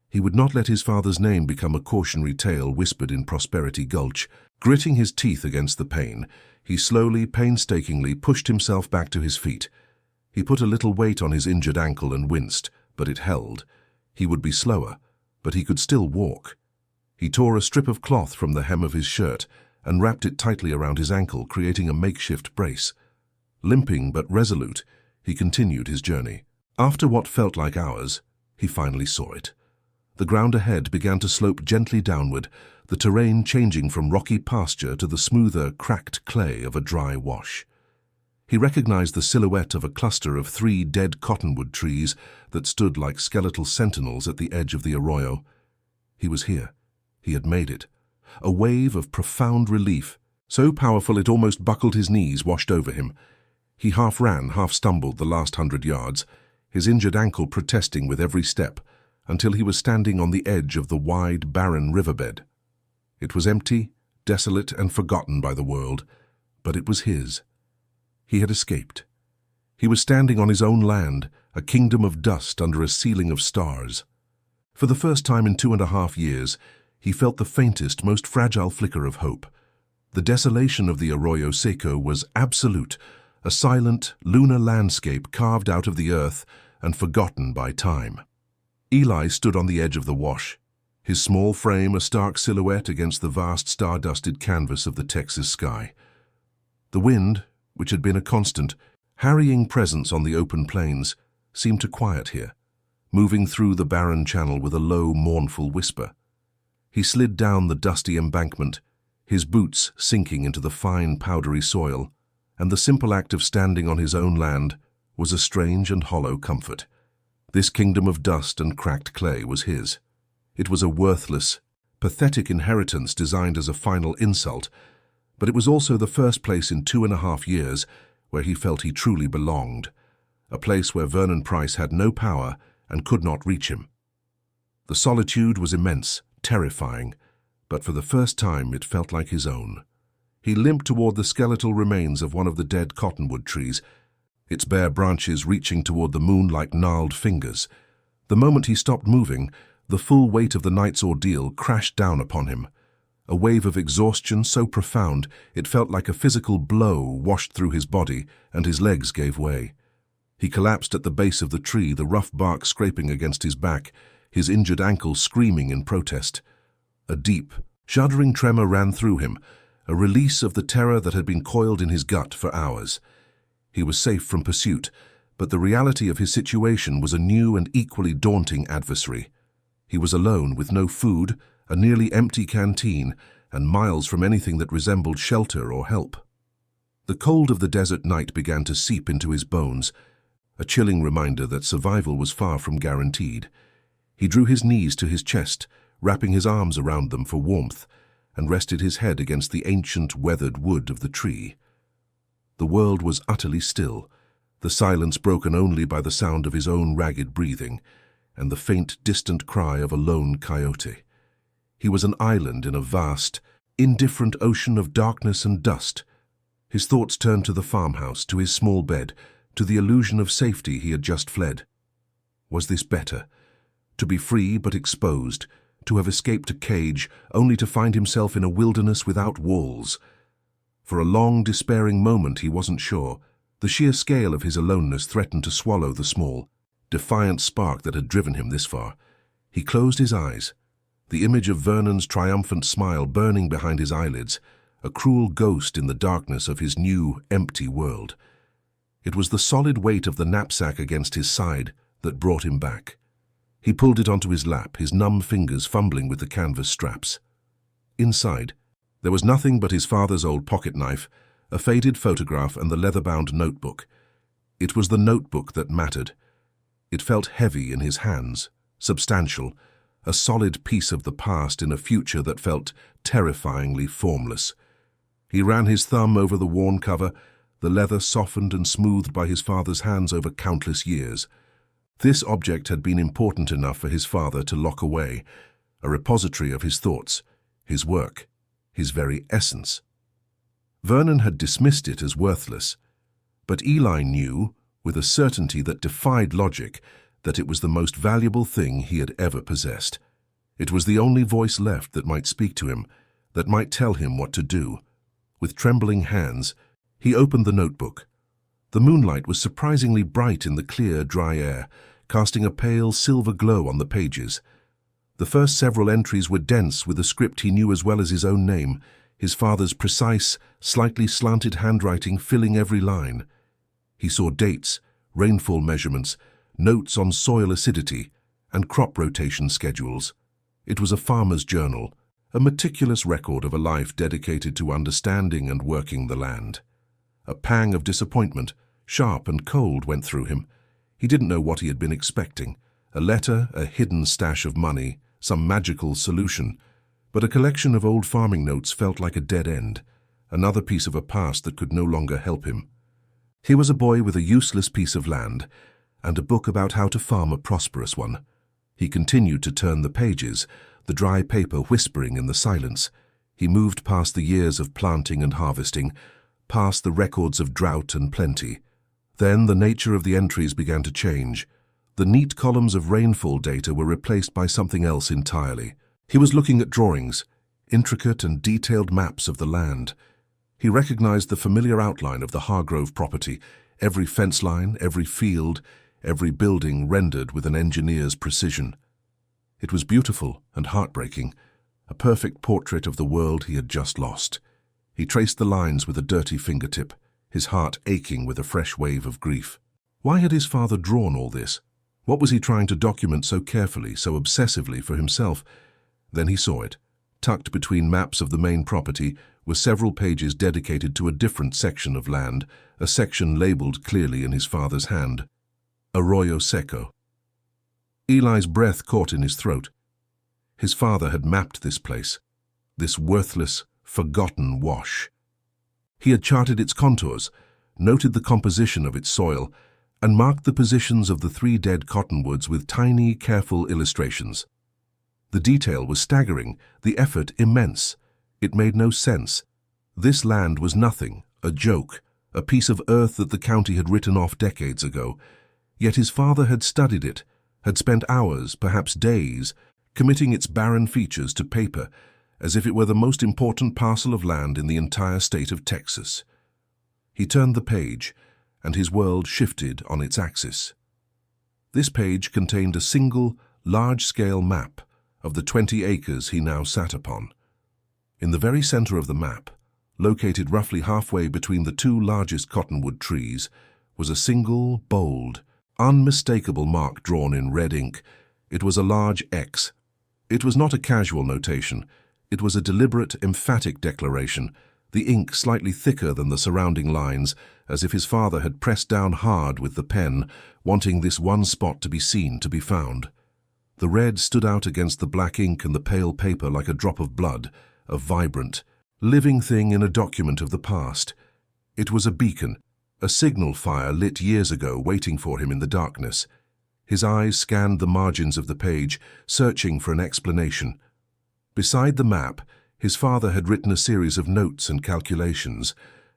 He would not let his father's name become a cautionary tale whispered in Prosperity Gulch. Gritting his teeth against the pain, he slowly, painstakingly pushed himself back to his feet. He put a little weight on his injured ankle and winced, but it held. He would be slower, but he could still walk. He tore a strip of cloth from the hem of his shirt and wrapped it tightly around his ankle, creating a makeshift brace. Limping but resolute, he continued his journey. After what felt like hours, he finally saw it. The ground ahead began to slope gently downward, the terrain changing from rocky pasture to the smoother, cracked clay of a dry wash. He recognized the silhouette of a cluster of 3 dead cottonwood trees that stood like skeletal sentinels at the edge of the arroyo. He was here. He had made it. A wave of profound relief, so powerful it almost buckled his knees, washed over him. He half ran, half stumbled the last 100 yards, his injured ankle protesting with every step, until he was standing on the edge of the wide, barren riverbed. It was empty, desolate, and forgotten by the world, but it was his. He had escaped. He was standing on his own land, a kingdom of dust under a ceiling of stars. For the first time in 2.5 years, he felt the faintest, most fragile flicker of hope. The desolation of the Arroyo Seco was absolute, a silent, lunar landscape carved out of the earth and forgotten by time. Eli stood on the edge of the wash, his small frame a stark silhouette against the vast star-dusted canvas of the Texas sky. The wind, which had been a constant, harrying presence on the open plains, seemed to quiet here, moving through the barren channel with a low, mournful whisper. He slid down the dusty embankment, his boots sinking into the fine, powdery soil, and the simple act of standing on his own land was a strange and hollow comfort. This kingdom of dust and cracked clay was his. It was a worthless, pathetic inheritance designed as a final insult, but it was also the first place in 2.5 years where he felt he truly belonged, a place where Vernon Price had no power and could not reach him. The solitude was immense, terrifying, but for the first time it felt like his own. He limped toward the skeletal remains of one of the dead cottonwood trees, its bare branches reaching toward the moon like gnarled fingers. The moment he stopped moving, the full weight of the night's ordeal crashed down upon him. A wave of exhaustion so profound it felt like a physical blow washed through his body, and his legs gave way. He collapsed at the base of the tree, the rough bark scraping against his back, his injured ankle screaming in protest. A deep, shuddering tremor ran through him, a release of the terror that had been coiled in his gut for hours. He was safe from pursuit, but the reality of his situation was a new and equally daunting adversary. He was alone, with no food, a nearly empty canteen, and miles from anything that resembled shelter or help. The cold of the desert night began to seep into his bones, a chilling reminder that survival was far from guaranteed. He drew his knees to his chest, wrapping his arms around them for warmth, and rested his head against the ancient, weathered wood of the tree. The world was utterly still, the silence broken only by the sound of his own ragged breathing, and the faint, distant cry of a lone coyote. He was an island in a vast, indifferent ocean of darkness and dust. His thoughts turned to the farmhouse, to his small bed, to the illusion of safety he had just fled. Was this better? To be free but exposed, to have escaped a cage only to find himself in a wilderness without walls. For a long, despairing moment he wasn't sure. The sheer scale of his aloneness threatened to swallow the small, defiant spark that had driven him this far. He closed his eyes, the image of Vernon's triumphant smile burning behind his eyelids, a cruel ghost in the darkness of his new, empty world. It was the solid weight of the knapsack against his side that brought him back. He pulled it onto his lap, his numb fingers fumbling with the canvas straps. Inside, there was nothing but his father's old pocket knife, a faded photograph, and the leather-bound notebook. It was the notebook that mattered. It felt heavy in his hands, substantial, a solid piece of the past in a future that felt terrifyingly formless. He ran his thumb over the worn cover, the leather softened and smoothed by his father's hands over countless years. This object had been important enough for his father to lock away, a repository of his thoughts, his work, his very essence. Vernon had dismissed it as worthless, but Eli knew, with a certainty that defied logic, that it was the most valuable thing he had ever possessed. It was the only voice left that might speak to him, that might tell him what to do. With trembling hands, he opened the notebook. The moonlight was surprisingly bright in the clear, dry air, casting a pale silver glow on the pages. The first several entries were dense with a script he knew as well as his own name, his father's precise, slightly slanted handwriting filling every line. He saw dates, rainfall measurements, notes on soil acidity, and crop rotation schedules. It was a farmer's journal, a meticulous record of a life dedicated to understanding and working the land. A pang of disappointment, sharp and cold, went through him. He didn't know what he had been expecting. A letter, a hidden stash of money, some magical solution. But a collection of old farming notes felt like a dead end, another piece of a past that could no longer help him. He was a boy with a useless piece of land, and a book about how to farm a prosperous one. He continued to turn the pages, the dry paper whispering in the silence. He moved past the years of planting and harvesting, past the records of drought and plenty. Then the nature of the entries began to change. The neat columns of rainfall data were replaced by something else entirely. He was looking at drawings, intricate and detailed maps of the land. He recognized the familiar outline of the Hargrove property, every fence line, every field, every building rendered with an engineer's precision. It was beautiful and heartbreaking, a perfect portrait of the world he had just lost. He traced the lines with a dirty fingertip, his heart aching with a fresh wave of grief. Why had his father drawn all this? What was he trying to document so carefully, so obsessively for himself? Then he saw it. Tucked between maps of the main property were several pages dedicated to a different section of land, a section labeled clearly in his father's hand. Arroyo Seco. Eli's breath caught in his throat. His father had mapped this place, this worthless, forgotten wash. He had charted its contours, noted the composition of its soil, and marked the positions of the 3 dead cottonwoods with tiny, careful illustrations. The detail was staggering, the effort immense. It made no sense. This land was nothing, a joke, a piece of earth that the county had written off decades ago. Yet his father had studied it, had spent hours, perhaps days, committing its barren features to paper, as if it were the most important parcel of land in the entire state of Texas. He turned the page, and his world shifted on its axis. This page contained a single, large-scale map of the 20 acres he now sat upon. In the very center of the map, located roughly halfway between the 2 largest cottonwood trees, was a single, bold, unmistakable mark drawn in red ink. It was a large X. It was not a casual notation. It was a deliberate, emphatic declaration, the ink slightly thicker than the surrounding lines, as if his father had pressed down hard with the pen, wanting this one spot to be seen, to be found. The red stood out against the black ink and the pale paper like a drop of blood, a vibrant, living thing in a document of the past. It was a beacon, a signal fire lit years ago waiting for him in the darkness. His eyes scanned the margins of the page, searching for an explanation. Beside the map, his father had written a series of notes and calculations,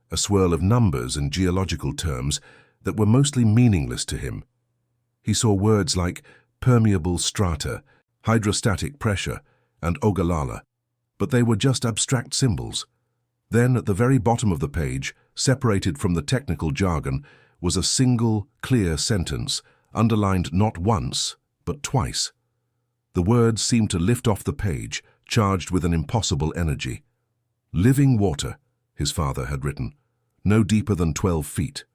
a swirl of numbers and geological terms that were mostly meaningless to him. He saw words like permeable strata, hydrostatic pressure, and Ogallala, but they were just abstract symbols. Then, at the very bottom of the page, separated from the technical jargon, was a single, clear sentence, underlined not once, but twice. The words seemed to lift off the page, charged with an impossible energy. Living water, his father had written, no deeper than 12 feet.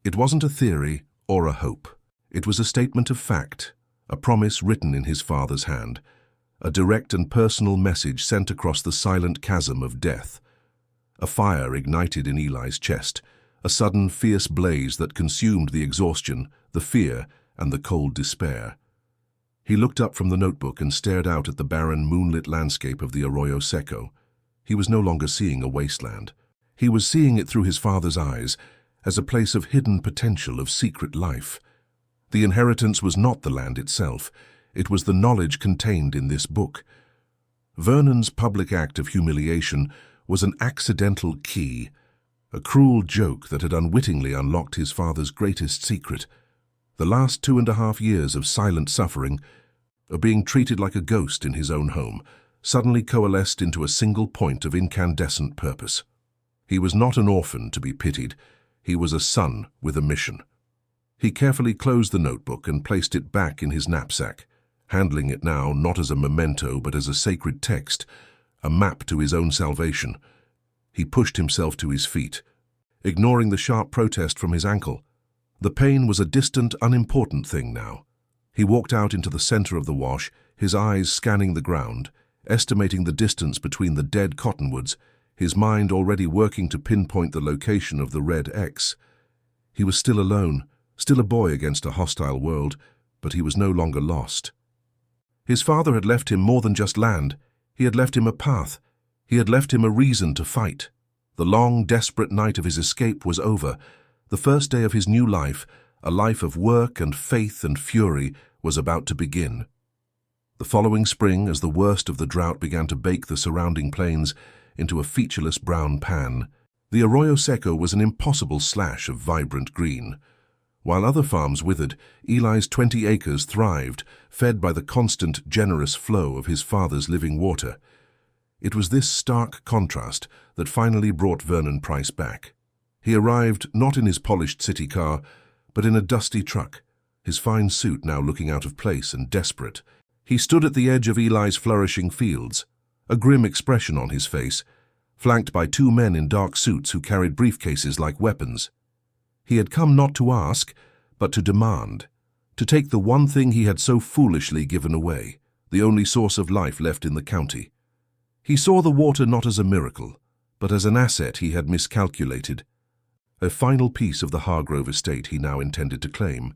It wasn't a theory or a hope. It was a statement of fact, a promise written in his father's hand, a direct and personal message sent across the silent chasm of death. A fire ignited in Eli's chest, a sudden fierce blaze that consumed the exhaustion, the fear, and the cold despair. He looked up from the notebook and stared out at the barren, moonlit landscape of the Arroyo Seco. He was no longer seeing a wasteland. He was seeing it through his father's eyes, as a place of hidden potential, of secret life. The inheritance was not the land itself. It was the knowledge contained in this book. Vernon's public act of humiliation was an accidental key, a cruel joke that had unwittingly unlocked his father's greatest secret. The last 2.5 years of silent suffering, of being treated like a ghost in his own home, suddenly coalesced into a single point of incandescent purpose. He was not an orphan to be pitied. He was a son with a mission. He carefully closed the notebook and placed it back in his knapsack. handling it now not as a memento but as a sacred text, a map to his own salvation. He pushed himself to his feet, ignoring the sharp protest from his ankle. The pain was a distant, unimportant thing now. He walked out into the center of the wash, his eyes scanning the ground, estimating the distance between the dead cottonwoods, his mind already working to pinpoint the location of the red X. He was still alone, still a boy against a hostile world, but he was no longer lost. His father had left him more than just land. He had left him a path. He had left him a reason to fight. The long, desperate night of his escape was over. The first day of his new life, a life of work and faith and fury, was about to begin. The following spring, as the worst of the drought began to bake the surrounding plains into a featureless brown pan, the Arroyo Seco was an impossible slash of vibrant green. While other farms withered, Eli's 20 acres thrived, fed by the constant, generous flow of his father's living water. It was this stark contrast that finally brought Vernon Price back. He arrived not in his polished city car, but in a dusty truck, his fine suit now looking out of place and desperate. He stood at the edge of Eli's flourishing fields, a grim expression on his face, flanked by 2 men in dark suits who carried briefcases like weapons. He had come not to ask, but to demand, to take the one thing he had so foolishly given away, the only source of life left in the county. He saw the water not as a miracle, but as an asset he had miscalculated, a final piece of the Hargrove estate he now intended to claim.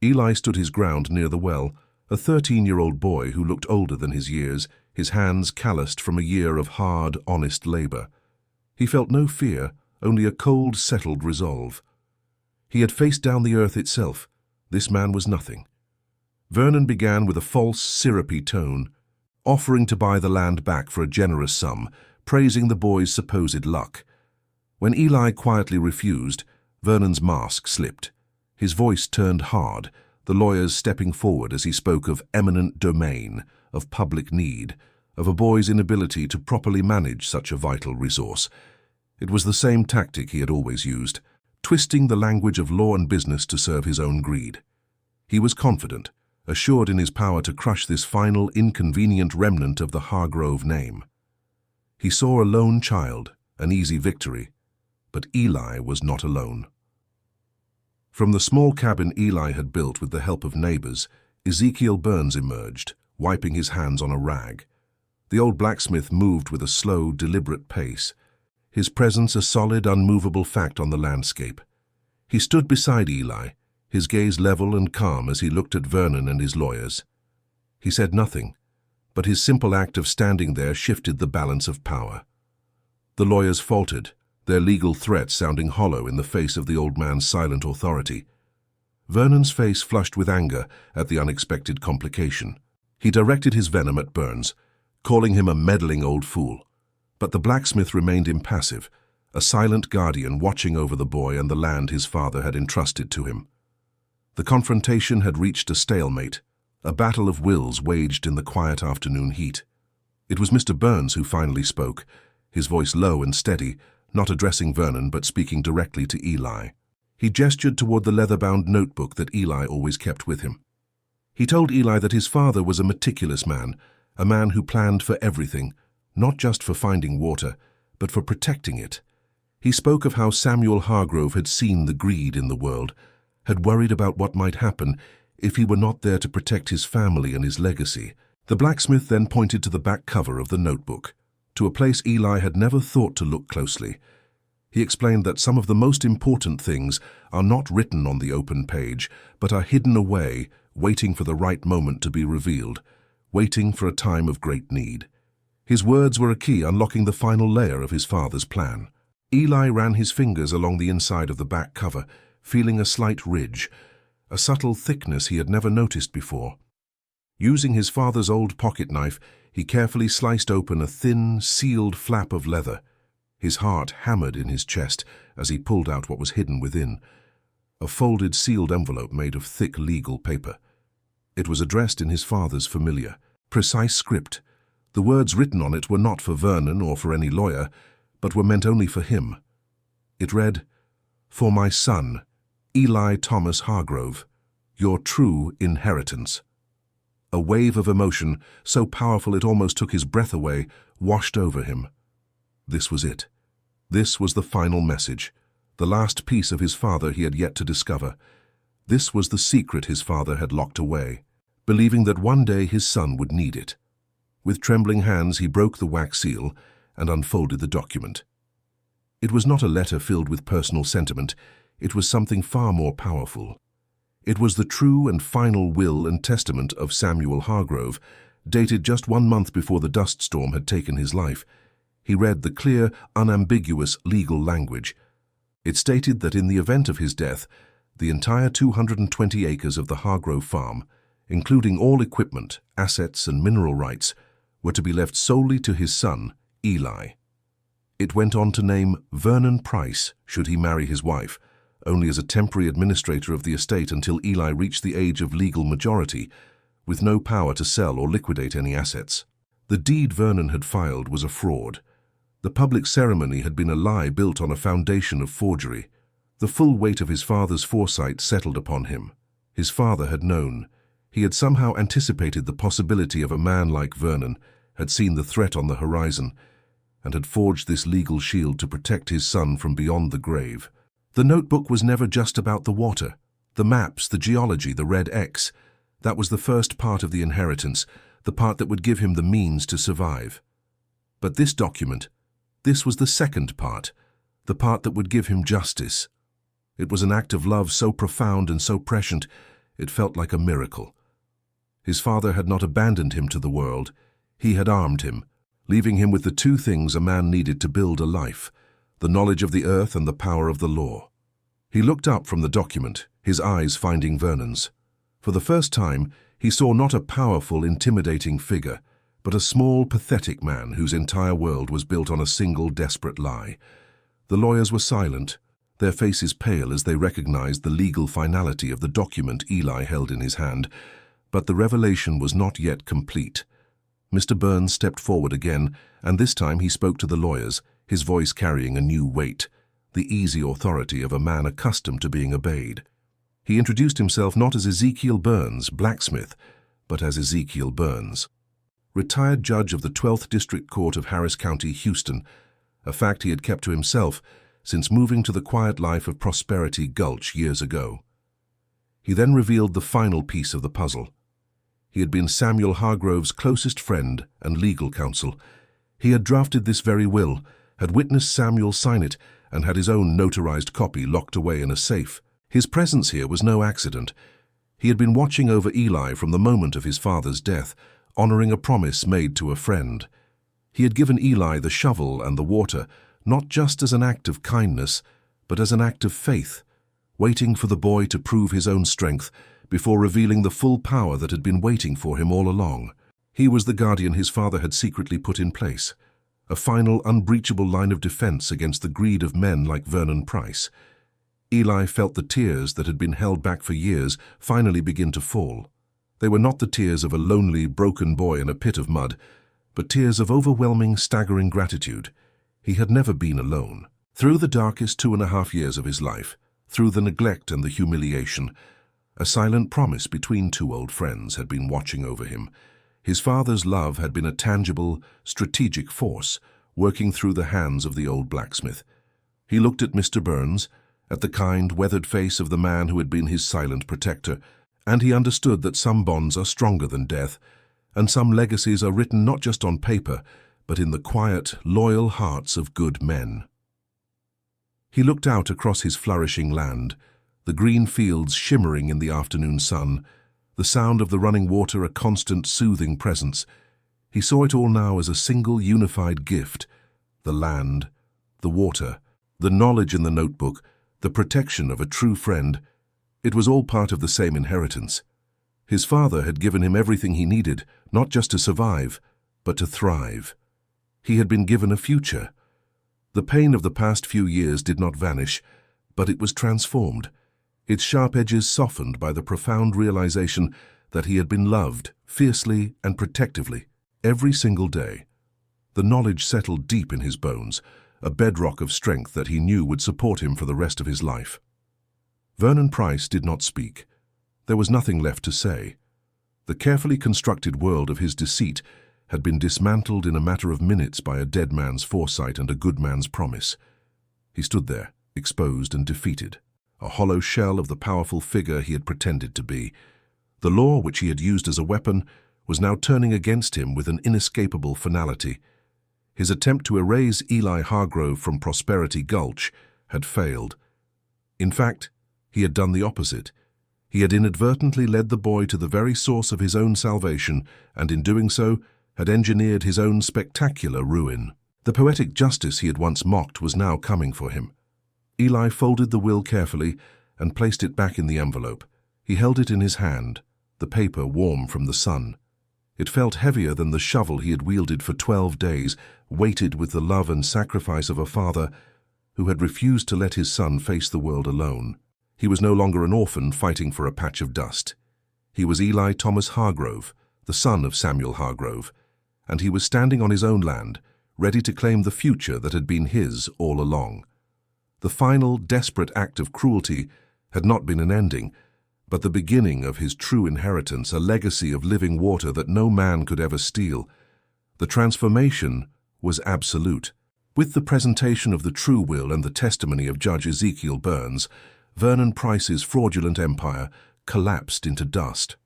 Eli stood his ground near the well, a 13-year-old boy who looked older than his years, his hands calloused from a year of hard, honest labor. He felt no fear, only a cold, settled resolve. He had faced down the earth itself. This man was nothing. Vernon began with a false, syrupy tone, offering to buy the land back for a generous sum, praising the boy's supposed luck. When Eli quietly refused, Vernon's mask slipped. His voice turned hard, the lawyers stepping forward as he spoke of eminent domain, of public need, of a boy's inability to properly manage such a vital resource. It was the same tactic he had always used, twisting the language of law and business to serve his own greed. He was confident, assured in his power to crush this final, inconvenient remnant of the Hargrove name. He saw a lone child, an easy victory, but Eli was not alone. From the small cabin Eli had built with the help of neighbors, Ezekiel Burns emerged, wiping his hands on a rag. The old blacksmith moved with a slow, deliberate pace, his presence a solid, unmovable fact on the landscape. He stood beside Eli, his gaze level and calm as he looked at Vernon and his lawyers. He said nothing, but his simple act of standing there shifted the balance of power. The lawyers faltered, their legal threats sounding hollow in the face of the old man's silent authority. Vernon's face flushed with anger at the unexpected complication. He directed his venom at Burns, calling him a meddling old fool. But the blacksmith remained impassive, a silent guardian watching over the boy and the land his father had entrusted to him. The confrontation had reached a stalemate, a battle of wills waged in the quiet afternoon heat. It was Mr. Burns who finally spoke, his voice low and steady, not addressing Vernon but speaking directly to Eli. He gestured toward the leather-bound notebook that Eli always kept with him. He told Eli that his father was a meticulous man, a man who planned for everything, not just for finding water, but for protecting it. He spoke of how Samuel Hargrove had seen the greed in the world, had worried about what might happen if he were not there to protect his family and his legacy. The blacksmith then pointed to the back cover of the notebook, to a place Eli had never thought to look closely. He explained that some of the most important things are not written on the open page, but are hidden away, waiting for the right moment to be revealed, waiting for a time of great need. His words were a key unlocking the final layer of his father's plan. Eli ran his fingers along the inside of the back cover, feeling a slight ridge, a subtle thickness he had never noticed before. Using his father's old pocket knife, he carefully sliced open a thin, sealed flap of leather. His heart hammered in his chest as he pulled out what was hidden within, a folded sealed envelope made of thick legal paper. It was addressed in his father's familiar, precise script. The words written on it were not for Vernon or for any lawyer, but were meant only for him. It read, "For my son, Eli Thomas Hargrove, your true inheritance." A wave of emotion, so powerful it almost took his breath away, washed over him. This was it. This was the final message, the last piece of his father he had yet to discover. This was the secret his father had locked away, believing that one day his son would need it. With trembling hands he broke the wax seal and unfolded the document. It was not a letter filled with personal sentiment, it was something far more powerful. It was the true and final will and testament of Samuel Hargrove, dated just 1 month before the dust storm had taken his life. He read the clear, unambiguous legal language. It stated that in the event of his death, the entire 220 acres of the Hargrove farm, including all equipment, assets, and mineral rights, were to be left solely to his son, Eli. It went on to name Vernon Price, should he marry his wife, only as a temporary administrator of the estate until Eli reached the age of legal majority, with no power to sell or liquidate any assets. The deed Vernon had filed was a fraud. The public ceremony had been a lie built on a foundation of forgery. The full weight of his father's foresight settled upon him. His father had known. He had somehow anticipated the possibility of a man like Vernon, had seen the threat on the horizon, and had forged this legal shield to protect his son from beyond the grave. The notebook was never just about the water, the maps, the geology, the red X. That was the first part of the inheritance, the part that would give him the means to survive. But this document, this was the second part, the part that would give him justice. It was an act of love so profound and so prescient, it felt like a miracle. His father had not abandoned him to the world. He had armed him, leaving him with the two things a man needed to build a life, the knowledge of the earth and the power of the law. He looked up from the document, his eyes finding Vernon's. For the first time, he saw not a powerful, intimidating figure, but a small, pathetic man whose entire world was built on a single desperate lie. The lawyers were silent, their faces pale as they recognized the legal finality of the document Eli held in his hand, but the revelation was not yet complete. Mr. Burns stepped forward again, and this time he spoke to the lawyers, his voice carrying a new weight, the easy authority of a man accustomed to being obeyed. He introduced himself not as Ezekiel Burns, blacksmith, but as Ezekiel Burns, retired judge of the 12th District Court of Harris County, Houston, a fact he had kept to himself since moving to the quiet life of Prosperity Gulch years ago. He then revealed the final piece of the puzzle. He had been Samuel Hargrove's closest friend and legal counsel. He had drafted this very will, had witnessed Samuel sign it, and had his own notarized copy locked away in a safe. His presence here was no accident. He had been watching over Eli from the moment of his father's death, honoring a promise made to a friend. He had given Eli the shovel and the water, not just as an act of kindness, but as an act of faith, waiting for the boy to prove his own strength before revealing the full power that had been waiting for him all along. He was the guardian his father had secretly put in place, a final, unbreachable line of defense against the greed of men like Vernon Price. Eli felt the tears that had been held back for years finally begin to fall. They were not the tears of a lonely, broken boy in a pit of mud, but tears of overwhelming, staggering gratitude. He had never been alone. Through the darkest 2.5 years of his life, through the neglect and the humiliation, a silent promise between two old friends had been watching over him. His father's love had been a tangible, strategic force, working through the hands of the old blacksmith. He looked at Mr. Burns, at the kind, weathered face of the man who had been his silent protector, and he understood that some bonds are stronger than death, and some legacies are written not just on paper, but in the quiet, loyal hearts of good men. He looked out across his flourishing land, the green fields shimmering in the afternoon sun, the sound of the running water a constant, soothing presence. He saw it all now as a single, unified gift: the land, the water, the knowledge in the notebook, the protection of a true friend. It was all part of the same inheritance. His father had given him everything he needed, not just to survive, but to thrive. He had been given a future. The pain of the past few years did not vanish, but it was transformed, its sharp edges softened by the profound realization that he had been loved, fiercely and protectively, every single day. The knowledge settled deep in his bones, a bedrock of strength that he knew would support him for the rest of his life. Vernon Price did not speak. There was nothing left to say. The carefully constructed world of his deceit had been dismantled in a matter of minutes by a dead man's foresight and a good man's promise. He stood there, exposed and defeated, a hollow shell of the powerful figure he had pretended to be. The law, which he had used as a weapon, was now turning against him with an inescapable finality. His attempt to erase Eli Hargrove from Prosperity Gulch had failed. In fact, he had done the opposite. He had inadvertently led the boy to the very source of his own salvation, and in doing so, had engineered his own spectacular ruin. The poetic justice he had once mocked was now coming for him. Eli folded the will carefully and placed it back in the envelope. He held it in his hand, the paper warm from the sun. It felt heavier than the shovel he had wielded for 12 days, weighted with the love and sacrifice of a father who had refused to let his son face the world alone. He was no longer an orphan fighting for a patch of dust. He was Eli Thomas Hargrove, the son of Samuel Hargrove, and he was standing on his own land, ready to claim the future that had been his all along. The final, desperate act of cruelty had not been an ending, but the beginning of his true inheritance, a legacy of living water that no man could ever steal. The transformation was absolute. With the presentation of the true will and the testimony of Judge Ezekiel Burns, Vernon Price's fraudulent empire collapsed into dust.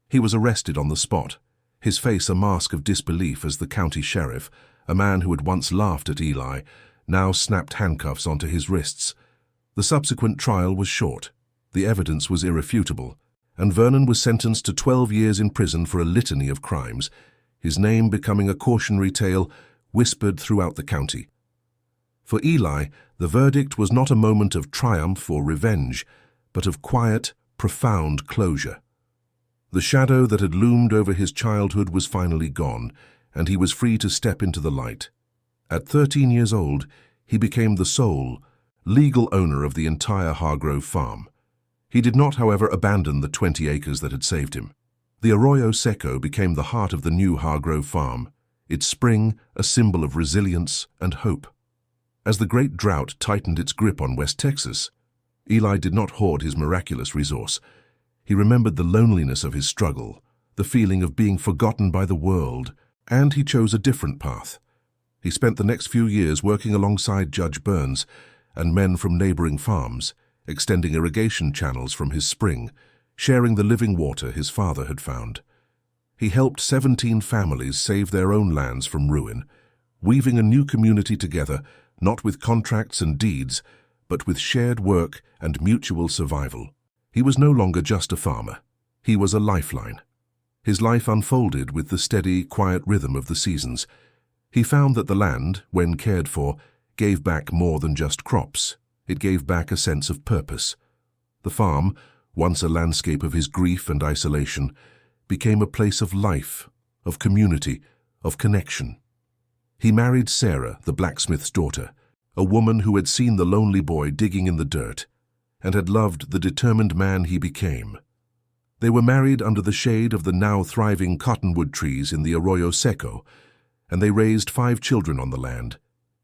He was arrested on the spot, his face a mask of disbelief as the county sheriff, a man who had once laughed at Eli, now snapped handcuffs onto his wrists. The subsequent trial was short. The evidence was irrefutable, and Vernon was sentenced to 12 years in prison for a litany of crimes, his name becoming a cautionary tale whispered throughout the county. For Eli, the verdict was not a moment of triumph or revenge, but of quiet, profound closure. The shadow that had loomed over his childhood was finally gone, and he was free to step into the light. At 13 years old, he became the sole, legal owner of the entire Hargrove farm. He did not, however, abandon the 20 acres that had saved him. The Arroyo Seco became the heart of the new Hargrove farm, its spring a symbol of resilience and hope. As the great drought tightened its grip on West Texas, Eli did not hoard his miraculous resource. He remembered the loneliness of his struggle, the feeling of being forgotten by the world, and he chose a different path. He spent the next few years working alongside Judge Burns and men from neighboring farms, extending irrigation channels from his spring, sharing the living water his father had found. He helped 17 families save their own lands from ruin, weaving a new community together, not with contracts and deeds, but with shared work and mutual survival. He was no longer just a farmer. He was a lifeline. His life unfolded with the steady, quiet rhythm of the seasons. He found that the land, when cared for, gave back more than just crops. It gave back a sense of purpose. The farm, once a landscape of his grief and isolation, became a place of life, of community, of connection. He married Sarah, the blacksmith's daughter, a woman who had seen the lonely boy digging in the dirt and had loved the determined man he became. They were married under the shade of the now thriving cottonwood trees in the Arroyo Seco, and they raised 5 children on the land,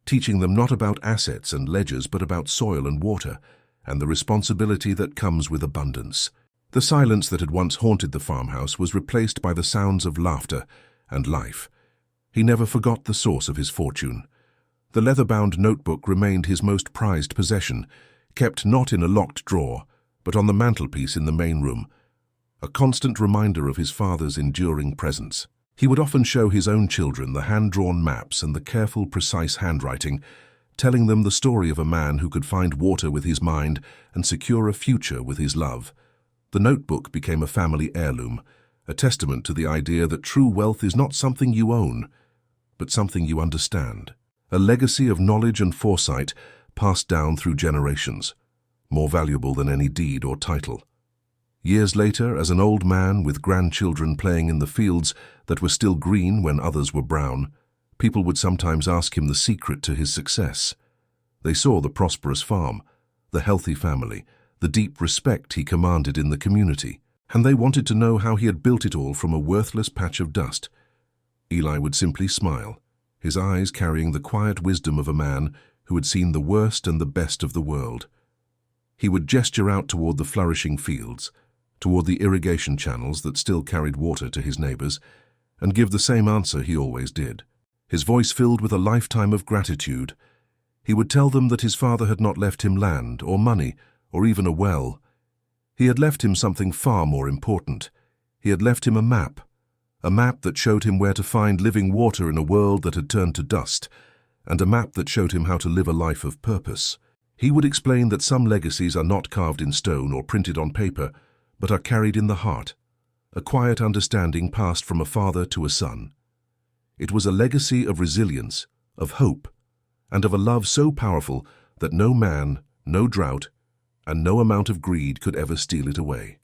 teaching them not about assets and ledgers but about soil and water, and the responsibility that comes with abundance. The silence that had once haunted the farmhouse was replaced by the sounds of laughter and life. He never forgot the source of his fortune. The leather-bound notebook remained his most prized possession, kept not in a locked drawer, but on the mantelpiece in the main room, a constant reminder of his father's enduring presence. He would often show his own children the hand-drawn maps and the careful, precise handwriting, telling them the story of a man who could find water with his mind and secure a future with his love. The notebook became a family heirloom, a testament to the idea that true wealth is not something you own, but something you understand. A legacy of knowledge and foresight passed down through generations, more valuable than any deed or title. Years later, as an old man with grandchildren playing in the fields that were still green when others were brown, people would sometimes ask him the secret to his success. They saw the prosperous farm, the healthy family, the deep respect he commanded in the community, and they wanted to know how he had built it all from a worthless patch of dust. Eli would simply smile, his eyes carrying the quiet wisdom of a man who had seen the worst and the best of the world. He would gesture out toward the flourishing fields, toward the irrigation channels that still carried water to his neighbors, and give the same answer he always did. His voice filled with a lifetime of gratitude. He would tell them that his father had not left him land or money or even a well. He had left him something far more important. He had left him a map that showed him where to find living water in a world that had turned to dust, and a map that showed him how to live a life of purpose. He would explain that some legacies are not carved in stone or printed on paper, but are carried in the heart, a quiet understanding passed from a father to a son. It was a legacy of resilience, of hope, and of a love so powerful that no man, no drought, and no amount of greed could ever steal it away.